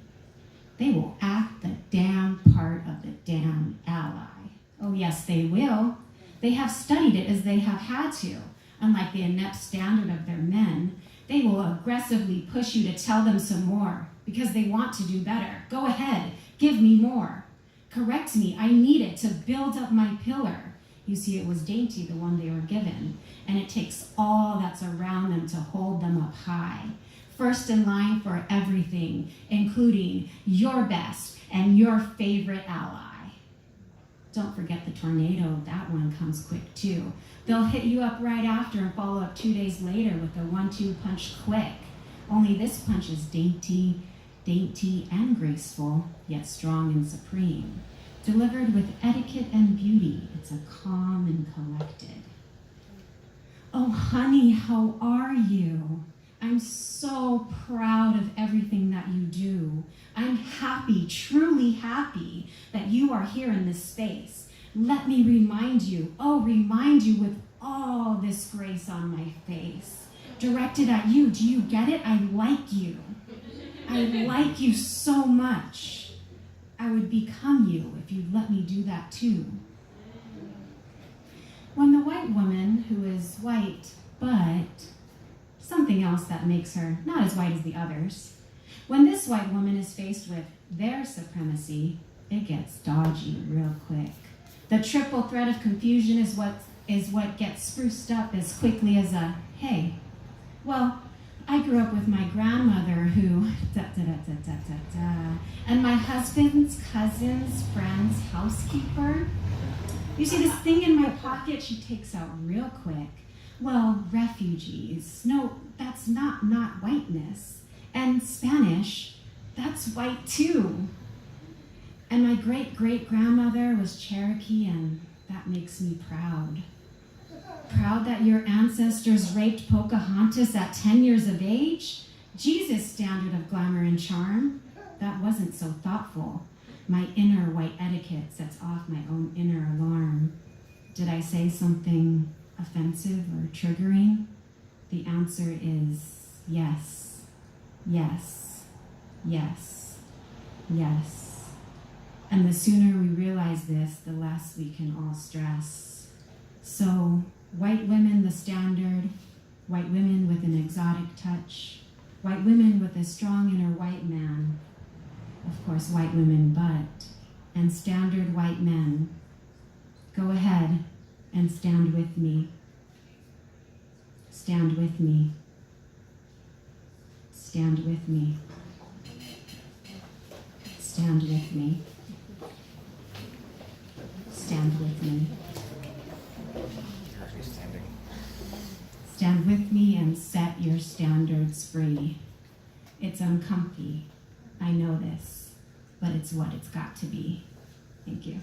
they will act the damn part of the damn ally. Oh yes, they will. They have studied it as they have had to. Unlike the inept standard of their men, they will aggressively push you to tell them some more because they want to do better. Go ahead, give me more. Correct me, I need it to build up my pillar. You see, it was dainty, the one they were given, and it takes all that's around them to hold them up high. First in line for everything, including your best and your favorite ally. Don't forget the tornado, that one comes quick too. They'll hit you up right after and follow up 2 days later with a 1-2 punch quick. Only this punch is dainty and graceful, yet strong and supreme. Delivered with etiquette and beauty, it's a calm and collected. Oh honey, how are you? I'm so proud of everything that you do. I'm happy, truly happy that you are here in this space. Let me remind you with all this grace on my face. Directed at you, do you get it? I like you. I like you so much. I would become you if you'd let me do that too. When the white woman, who is white, but something else that makes her not as white as the others, when this white woman is faced with their supremacy, it gets dodgy real quick. The triple threat of confusion is what gets spruced up as quickly as a, hey, well, I grew up with my grandmother who, and my husband's cousin's friend's housekeeper. You see this thing in my pocket she takes out real quick. Well, refugees, no, that's not whiteness. And Spanish, that's white too. And my great-great-grandmother was Cherokee, and that makes me proud. Proud that your ancestors raped Pocahontas at 10 years of age? Jesus' standard of glamour and charm. That wasn't so thoughtful. My inner white etiquette sets off my own inner alarm. Did I say something offensive or triggering? The answer is yes, yes, yes, yes. And the sooner we realize this, the less we can all stress. So, white women the standard, white women with an exotic touch, white women with a strong inner white man, of course white women but, and standard white men. Go ahead and stand with me. Stand with me. Stand with me. Stand with me. Stand with me. Stand with me and set your standards free. It's uncomfy, I know this, but it's what it's got to be. Thank you.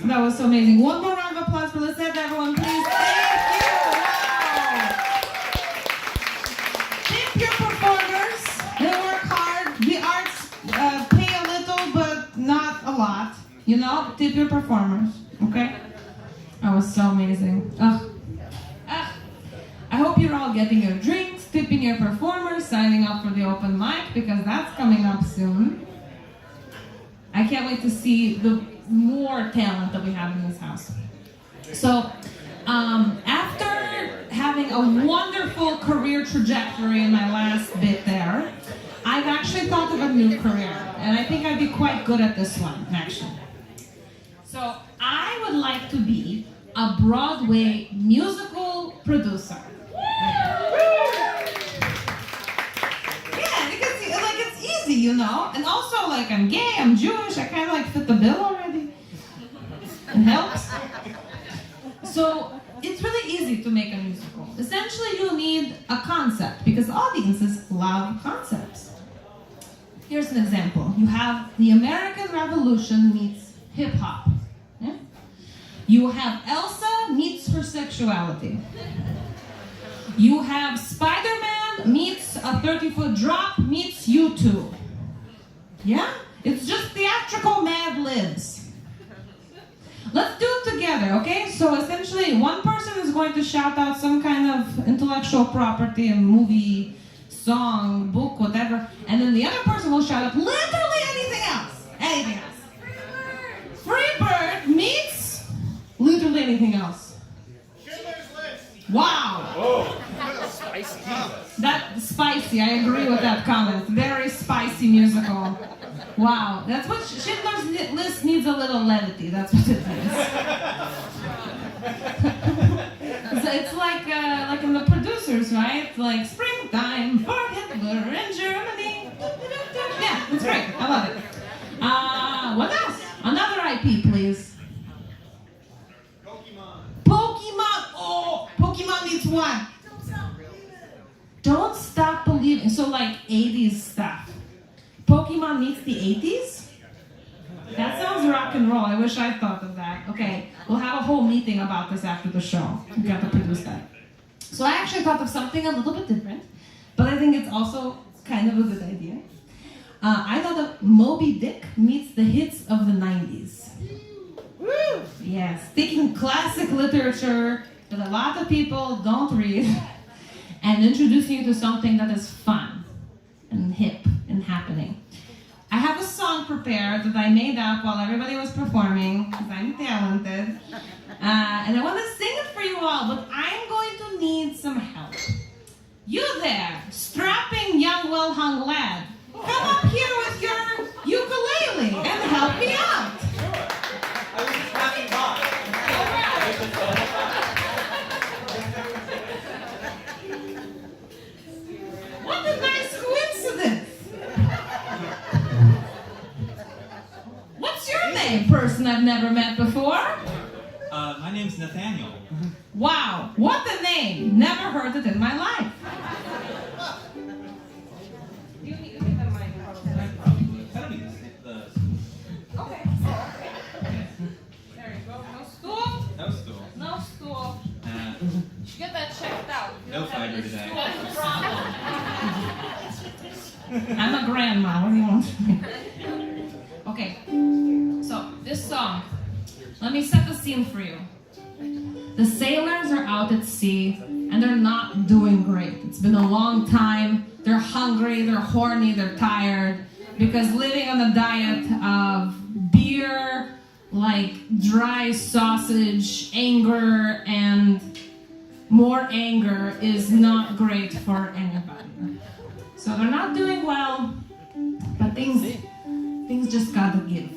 That was so amazing. One more round of applause for Lucera, everyone, please. Thank you. Wow. Tip your performers. They work hard. The arts pay a little, but not a lot. You know, tip your performers. Okay? That was so amazing. Ugh. I hope you're all getting your drinks, tipping your performers, signing up for the open mic because that's coming up soon. I can't wait to see the more talent that we have in this house. So, After having a wonderful career trajectory in my last bit there, I've actually thought of a new career, and I think I'd be quite good at this one, actually. So I would like to be a Broadway musical producer. Yeah, because like it's easy, you know, and also like I'm gay, I'm Jewish, I kind of like fit the bill already. It helps. So it's really easy to make a musical. Essentially, you need a concept because audiences love concepts. Here's an example. You have the American Revolution meets hip-hop. Yeah? You have Elsa meets her sexuality. You have Spider-Man meets a 30-foot drop meets U2. Yeah? It's just theatrical Mad Libs. Let's do it together, okay? So essentially, one person is going to shout out some kind of intellectual property, a movie, song, book, whatever, and then the other person will shout out literally anything else. Anything else. Freebird meets literally anything else. Wow. Oh, spicy. That's spicy. I agree with that comment. Very spicy musical. Wow, that's what Schindler's List needs a little levity. That's what it is. So it's like in The Producers, right? Like springtime for Hitler in Germany. Yeah, it's great. I love it. What else? Another IP, please. Pokemon. Oh, Pokemon needs one. Don't Stop Believing. So like 80s stuff. Pokemon meets the 80s? That sounds rock and roll. I wish I thought of that. Okay, we'll have a whole meeting about this after the show. We got to produce that. So I actually thought of something a little bit different, but I think it's also kind of a good idea. I thought of Moby Dick meets the hits of the 90s. Woo! Yes, taking classic literature that a lot of people don't read and introducing you to something that is fun and hip and happening. I have a song prepared that I made up while everybody was performing, because I'm talented. And I want to sing it for you all, but I'm going to need some help. You there, strapping young well-hung lad, come up here with your ukulele and help me out. I was just passing by. What a nice coincidence. What's your name, person I've never met before? My name's Nathaniel. Wow, what a name. Never heard it in my life. You need the mic. Okay. There you go. No stool? No stool. No stool. You should get that checked out. No fiber today. I'm a grandma. What do you want from me? Okay. So, this song. Let me set the scene for you. The sailors are out at sea, and they're not doing great. It's been a long time. They're hungry, they're horny, they're tired, because living on a diet of beer, like dry sausage, anger, and more anger is not great for anybody. So they're not doing well, but things just gotta give.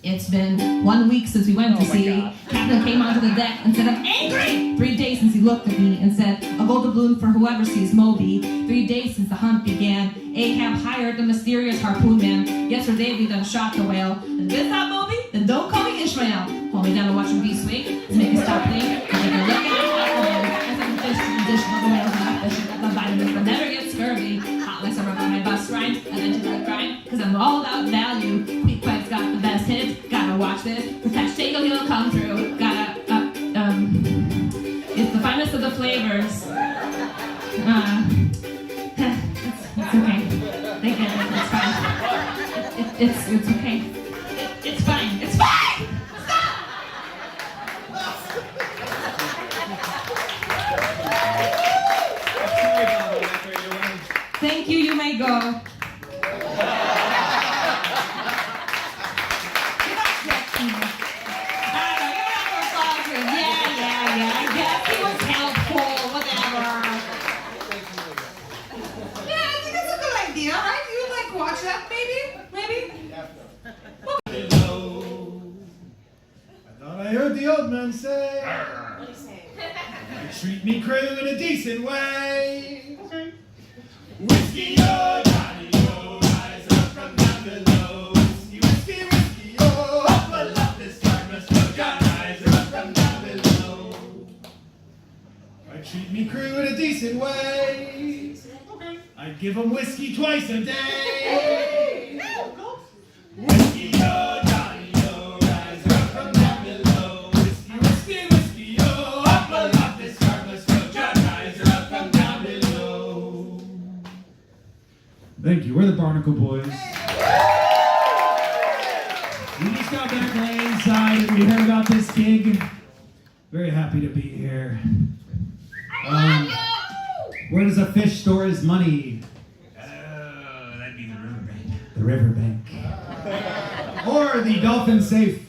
It's been 1 week since we went to sea. Captain came onto the deck and said, I'm angry! 3 days since he looked at me and said, a gold doubloon for whoever sees Moby. 3 days since the hunt began. Ahab hired the mysterious harpoon man. Yesterday we done shot the whale. And this not Moby? Then don't call me Ishmael. Hold me down to watch him be sweet. To make me stop thinking. To take a look at his alcohol. And some fish to the dish of the whale. Fish the vitamins but never get scurvy. Hot like summer on my bus rhyme. And then to that grind. Cause I'm all about value. Quick Quack's got the best hits. Gotta watch this. Hashtag he'll come through. Gotta, it's the finest of the flavors. It's okay. They get it. It's fine. It's okay. It's fine. It's fine! Stop! Thank you. You may go. treat me crew in a decent way. Okay. Whiskey, oh, Johnny, oh, rise up from down below. Whiskey, whiskey, whiskey, oh, up a love this time must go. John, rise up from down below. I treat me crew in a decent way. Okay. I give them whiskey twice a day. Whiskey, oh, Johnny, oh, rise up from down below. Whiskey, whiskey, whiskey, oh, up a love this time must go. John, rise up from down below. Thank you. We're the Barnacle Boys. We just got back inside and we heard about this gig. Very happy to be here. Where does a fish store his money? That'd be the riverbank. The riverbank. Or the dolphin safe.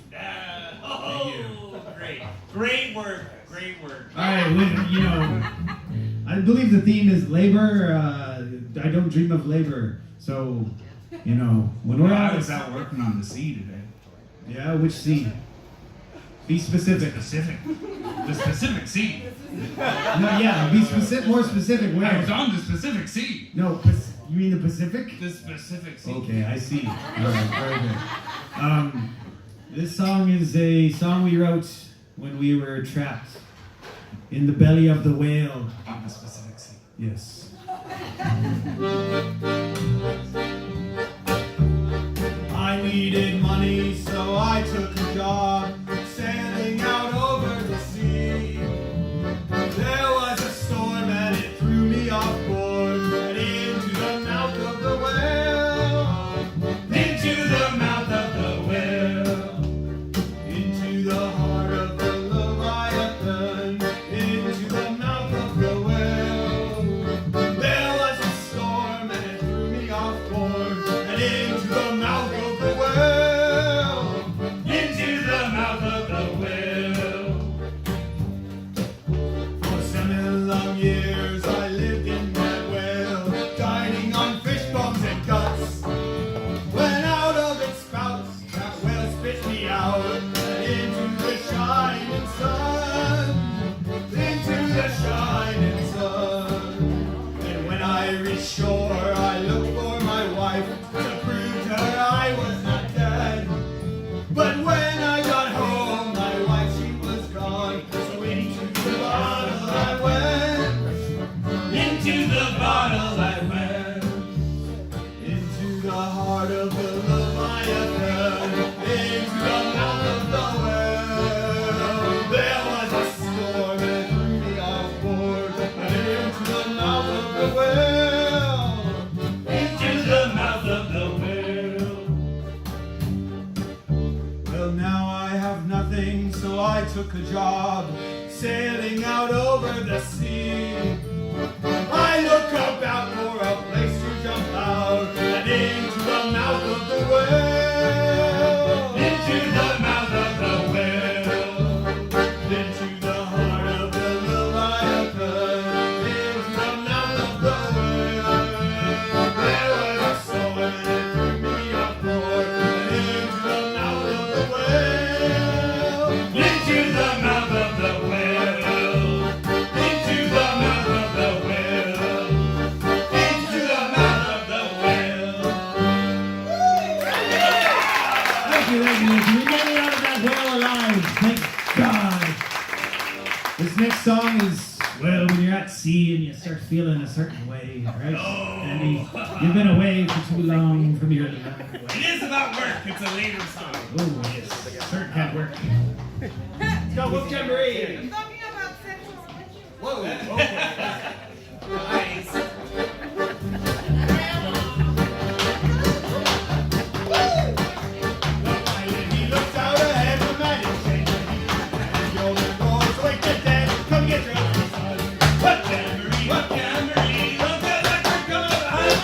Great. Great work. Great work. All right, you know, I believe the theme is labor. I don't dream of labor. So, you know, when we're I out, was out working on the sea today. yeah, which sea? Be specific. The specific sea. No, yeah, be specific. More specific. I Where? was on the specific sea. No, you mean the Pacific? The specific sea. Okay, I see. All right, very good. This song is a song we wrote when we were trapped in the belly of the whale. On the specific sea. Yes. I needed money, so I took a job sailing out over the sea. There was a storm and it threw me off board and into the mouth of the whale. Into the mouth of the whale. Into the heart of the Leviathan. Into the mouth of the whale. There was a storm and it threw me off board and into the mouth of the whale. Into the mouth of the whale. For 7 long years I lived in that whale, dining on fish bones and guts. When out of its spouts that whale spit me out and into the shining sun. Into the shining sun. And when I reached shore I looked for my wife to prove to her I was not dead. But when I got home my wife she was gone. So into the bottle I went. Into the bottle I went. Into the heart of the Leviathan. Into the mouth of the whale. There was a storm and it threw me off board. And into the mouth of the whale. Into the mouth of the whale. Well, now I have nothing, so I took a job sailing out over the sea. I look about for a place to jump out and into the mouth of the whale. Into the mouth of the whale. Into the heart of the Leviathan. Into the mouth of the whale. There was a storm and it threw me off board and into the mouth of the whale. Into the mouth of the whale. Into the mouth of the whale. Into the mouth of the whale. Thank you. We made it out of that whale alive. Thank God. This next song is, well, when you're at sea and you start feeling a certain way, right? Andy, you've been away for too long from your land. It is about work. It's a later song. Oh, yes. Certain can't work. Let's go with Cabaret. Talking about sexual rituals. Whoa. Okay. Nice. He looks out ahead, the man is changing. And the old man goes, wake the dead, come get your ugly son. What Cabaret, look at that trick coming behind.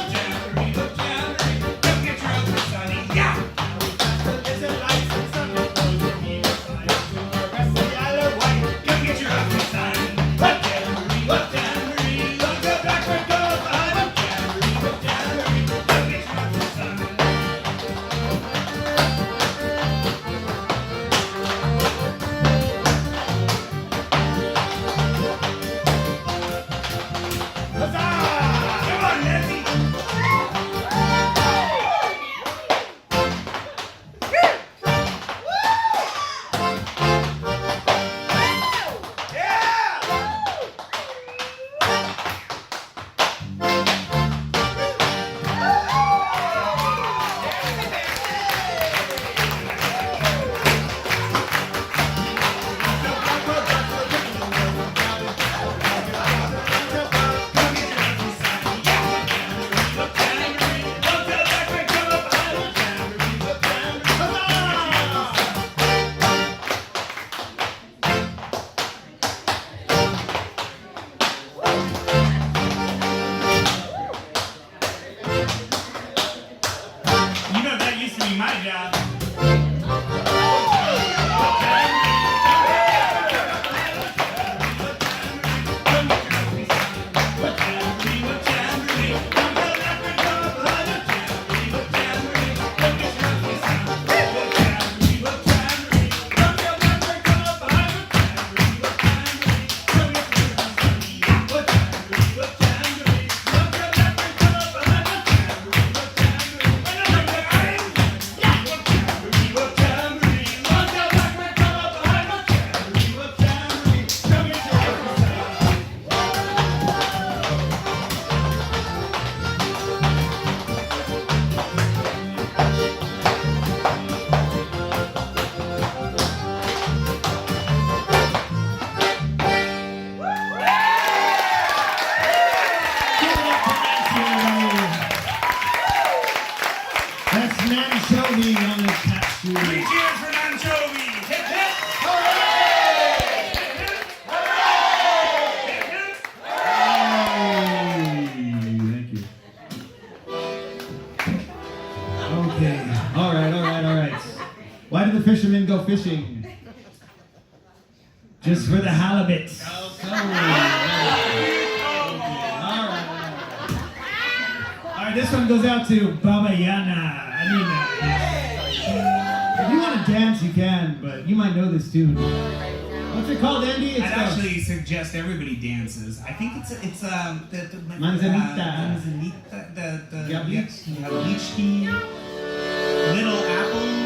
What Cabaret, come get your ugly son. Yeah! Now we got the lizard lights and some of those he was flying to the rest of the Isle of Wight. Come get your ugly son. What Cabaret, other fishermen go fishing. Just for the halibut. Alright, this one goes out to Baba Yana. If you want to dance, you can, but you might know this tune. What's it called, Andy? I'd actually suggest everybody dances. I think it's the Manzanita. the Gablichki. Little Apples.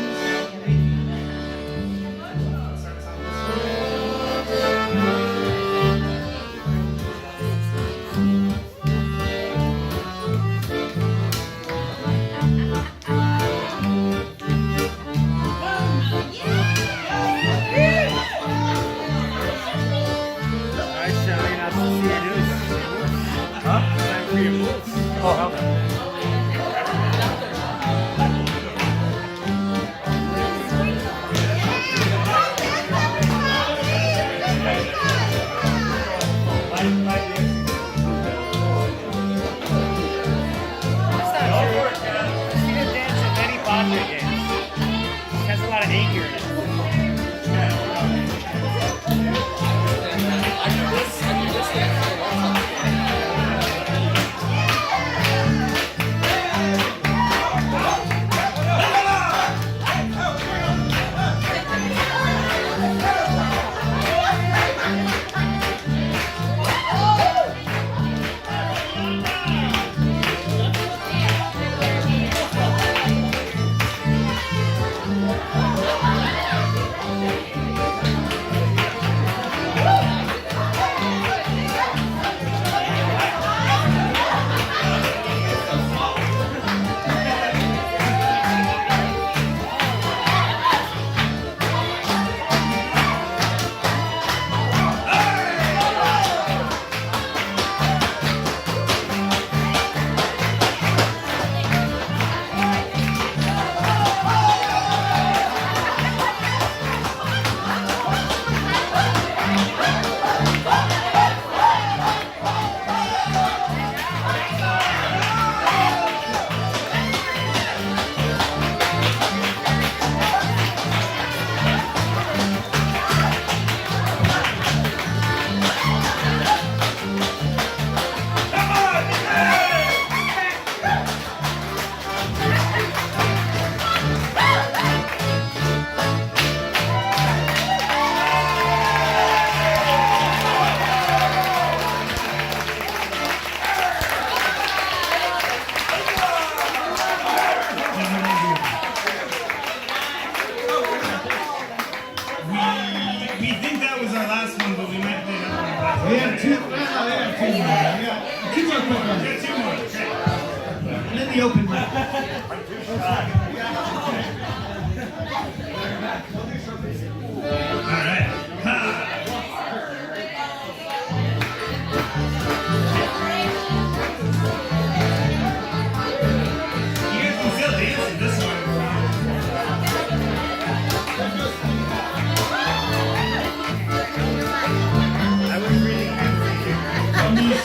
the open mic.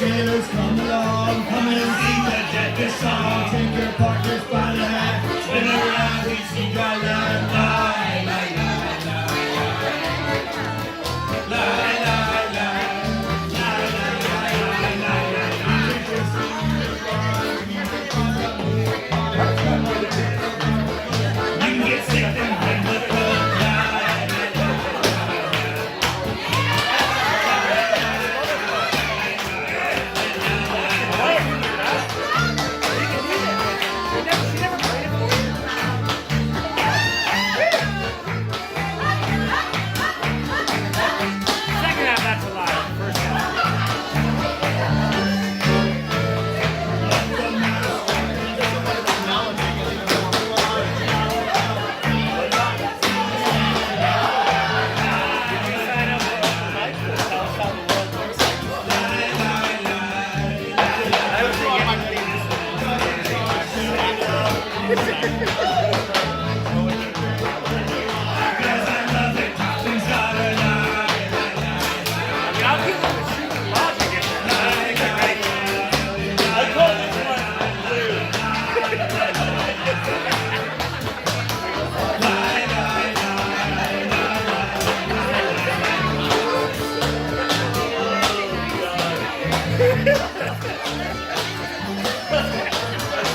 Sailors, come along, come and sing the Jetfish song. Take your partners by the hand, spin around, we sing our lullaby. La la la, la la la la. You can get sick and bring the club.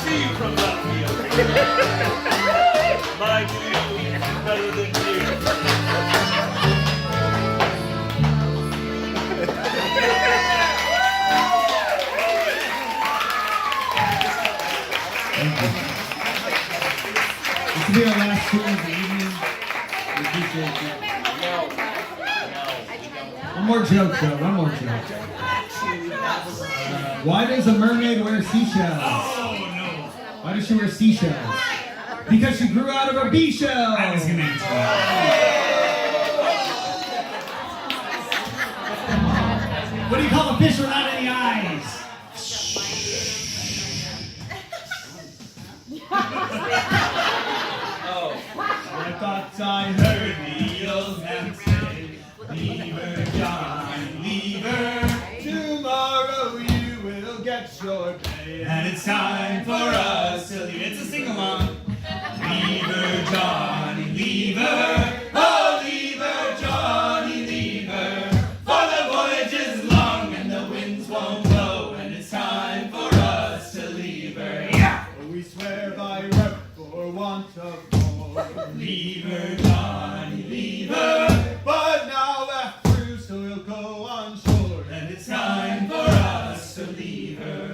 see you from left field. My view is better than you. This will be our last tour of the evening. We appreciate you. One more joke, though. One more joke. Why does a mermaid wear seashells? Oh no! Why does she wear seashells? Because she grew out of a bee shell. I was gonna answer that. What do you call a fish without any eyes? I thought I heard the old man say, leave her, John, leave her. Tomorrow you will get your pay. And it's time for us to leave. It's a sing-along. Leave her, Johnny, leave her. Oh, leave her, Johnny, leave her. For the voyage is long and the winds won't blow. And it's time for us to leave her. Yeah! We swear by rep for want of more. Leave her, Johnny, leave her. But now that through, so we'll go on shore. And it's time for us to leave her.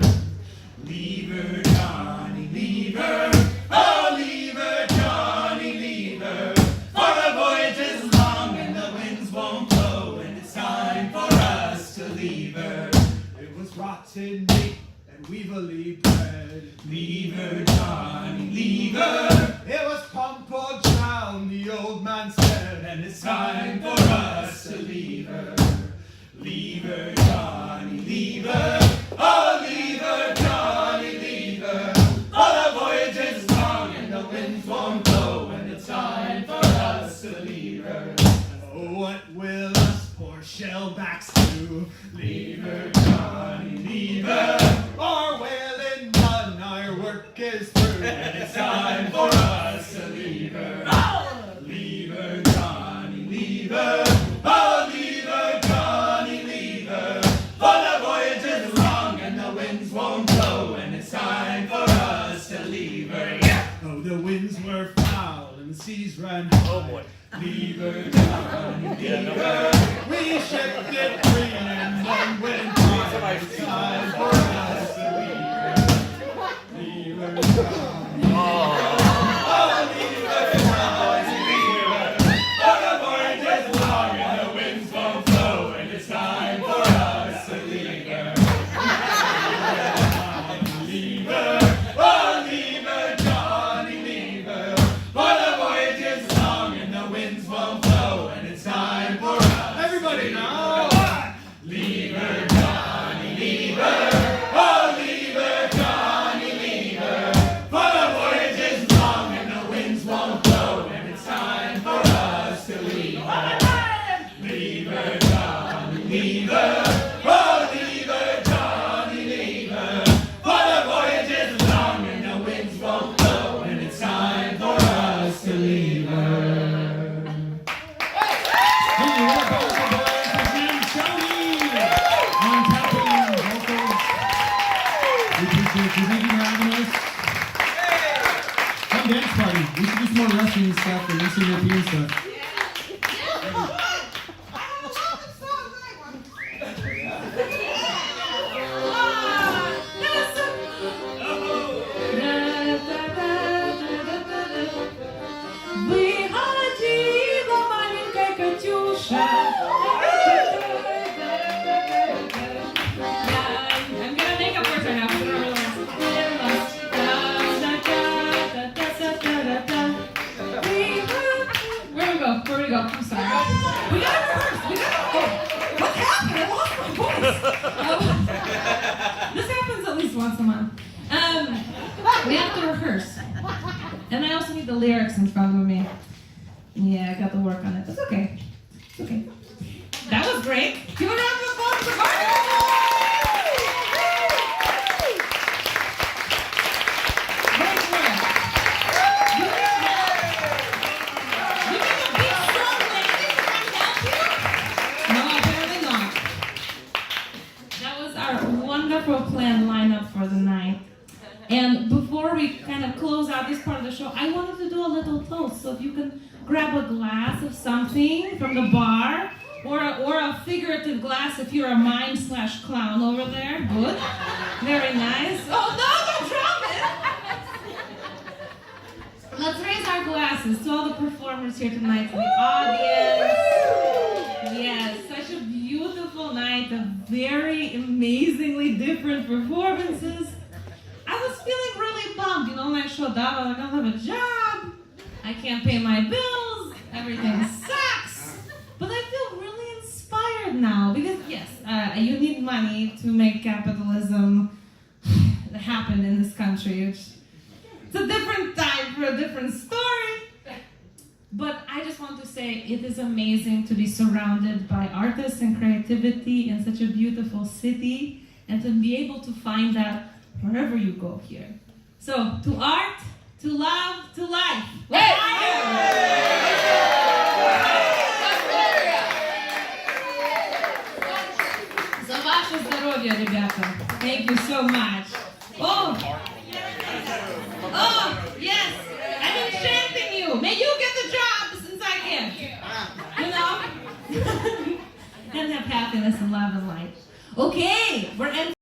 Leave her, Johnny, leave her. Oh, leave her, Johnny, leave her. For the voyage is long and the winds won't blow. And it's time for us to leave her. It was rotten meat and weevilly bread. Leave her, Johnny, leave her. It was pump or drown, the old man said. And it's time for us to leave her. Leave her, Johnny, leave her. Oh, leave her, Johnny, leave her. For the voyage is long and the winds won't blow. And it's time for us to leave her. Oh, what will us poor shellbacks do? Leave her, Johnny, leave her. Our whale in none, our work is through. And it's time for us to leave her. Leave her, Johnny, leave her. Oh, leave her, Johnny, leave her. For the voyage is long and the winds won't blow. And it's time for us to leave her. Yeah! Oh, the winds were foul and the seas ran high. Oh boy. Leave her, Johnny, leave her. We shipped it free and one went by. It's time for us to leave her. Leave her, Johnny. Oh. Oh, leave her, Johnny, leave her. For the voyage is long and the winds won't blow. And it's time for us to leave her. Leave her. Oh, leave her, Johnny, leave her. For the voyage is long and the winds won't blow. And it's time for us. Everybody now. Leave her, Johnny, leave her. Oh, leave her, Johnny, leave her. For the voyage is long and the winds won't blow. And it's time for us to leave her. Leave her, Johnny, leave her. Oh, leave her, Johnny, leave her. For the voyage is long and the winds won't blow. And it's time for us to leave her. Thank you. What a powerful voice. His name's Shoni. On tapping vocals. We appreciate you. Thank you for having us. Fun dance party. We should do some more Russian stuff and Eastern European stuff. Выходила маленькая Катюша. I'm gonna make up words right now. Where do we go? Where do we go? I'm sorry. We gotta rehearse. We gotta. Oh, what happened? I lost my voice. This happens at least once a month. We have to rehearse. And I also need the lyrics in front of me. Yeah, I got to work on it. It's okay. It's okay. That was great. Give a round of applause for Mark. Great work. You need a big strong lady to come help you? No, apparently not. That was our wonderful planned lineup for the night. And before we kind of close out this part of the show, I wanted to do a little toast. So if you can grab a glass of something from the bar, or a figurative glass if you're a mime/clown over there. Good. Very nice. Oh, no, don't drop it! Let's raise our glasses to all the performers here tonight, to the audience. Yes, such a beautiful night of very amazingly different performances. I was feeling really bummed, when I showed up, I don't have a job, I can't pay my bills, everything sucks. But I feel really inspired now because, yes, you need money to make capitalism happen in this country. It's a different time for a different story. But I just want to say it is amazing to be surrounded by artists and creativity in such a beautiful city and to be able to find that wherever you go here. So, to art, to love, to life. За ваше здоровье, ребята. Thank you so much. Oh, yes. I've been chanting you. May you get the job since I can. And have happiness and love and light. Okay, we're ending.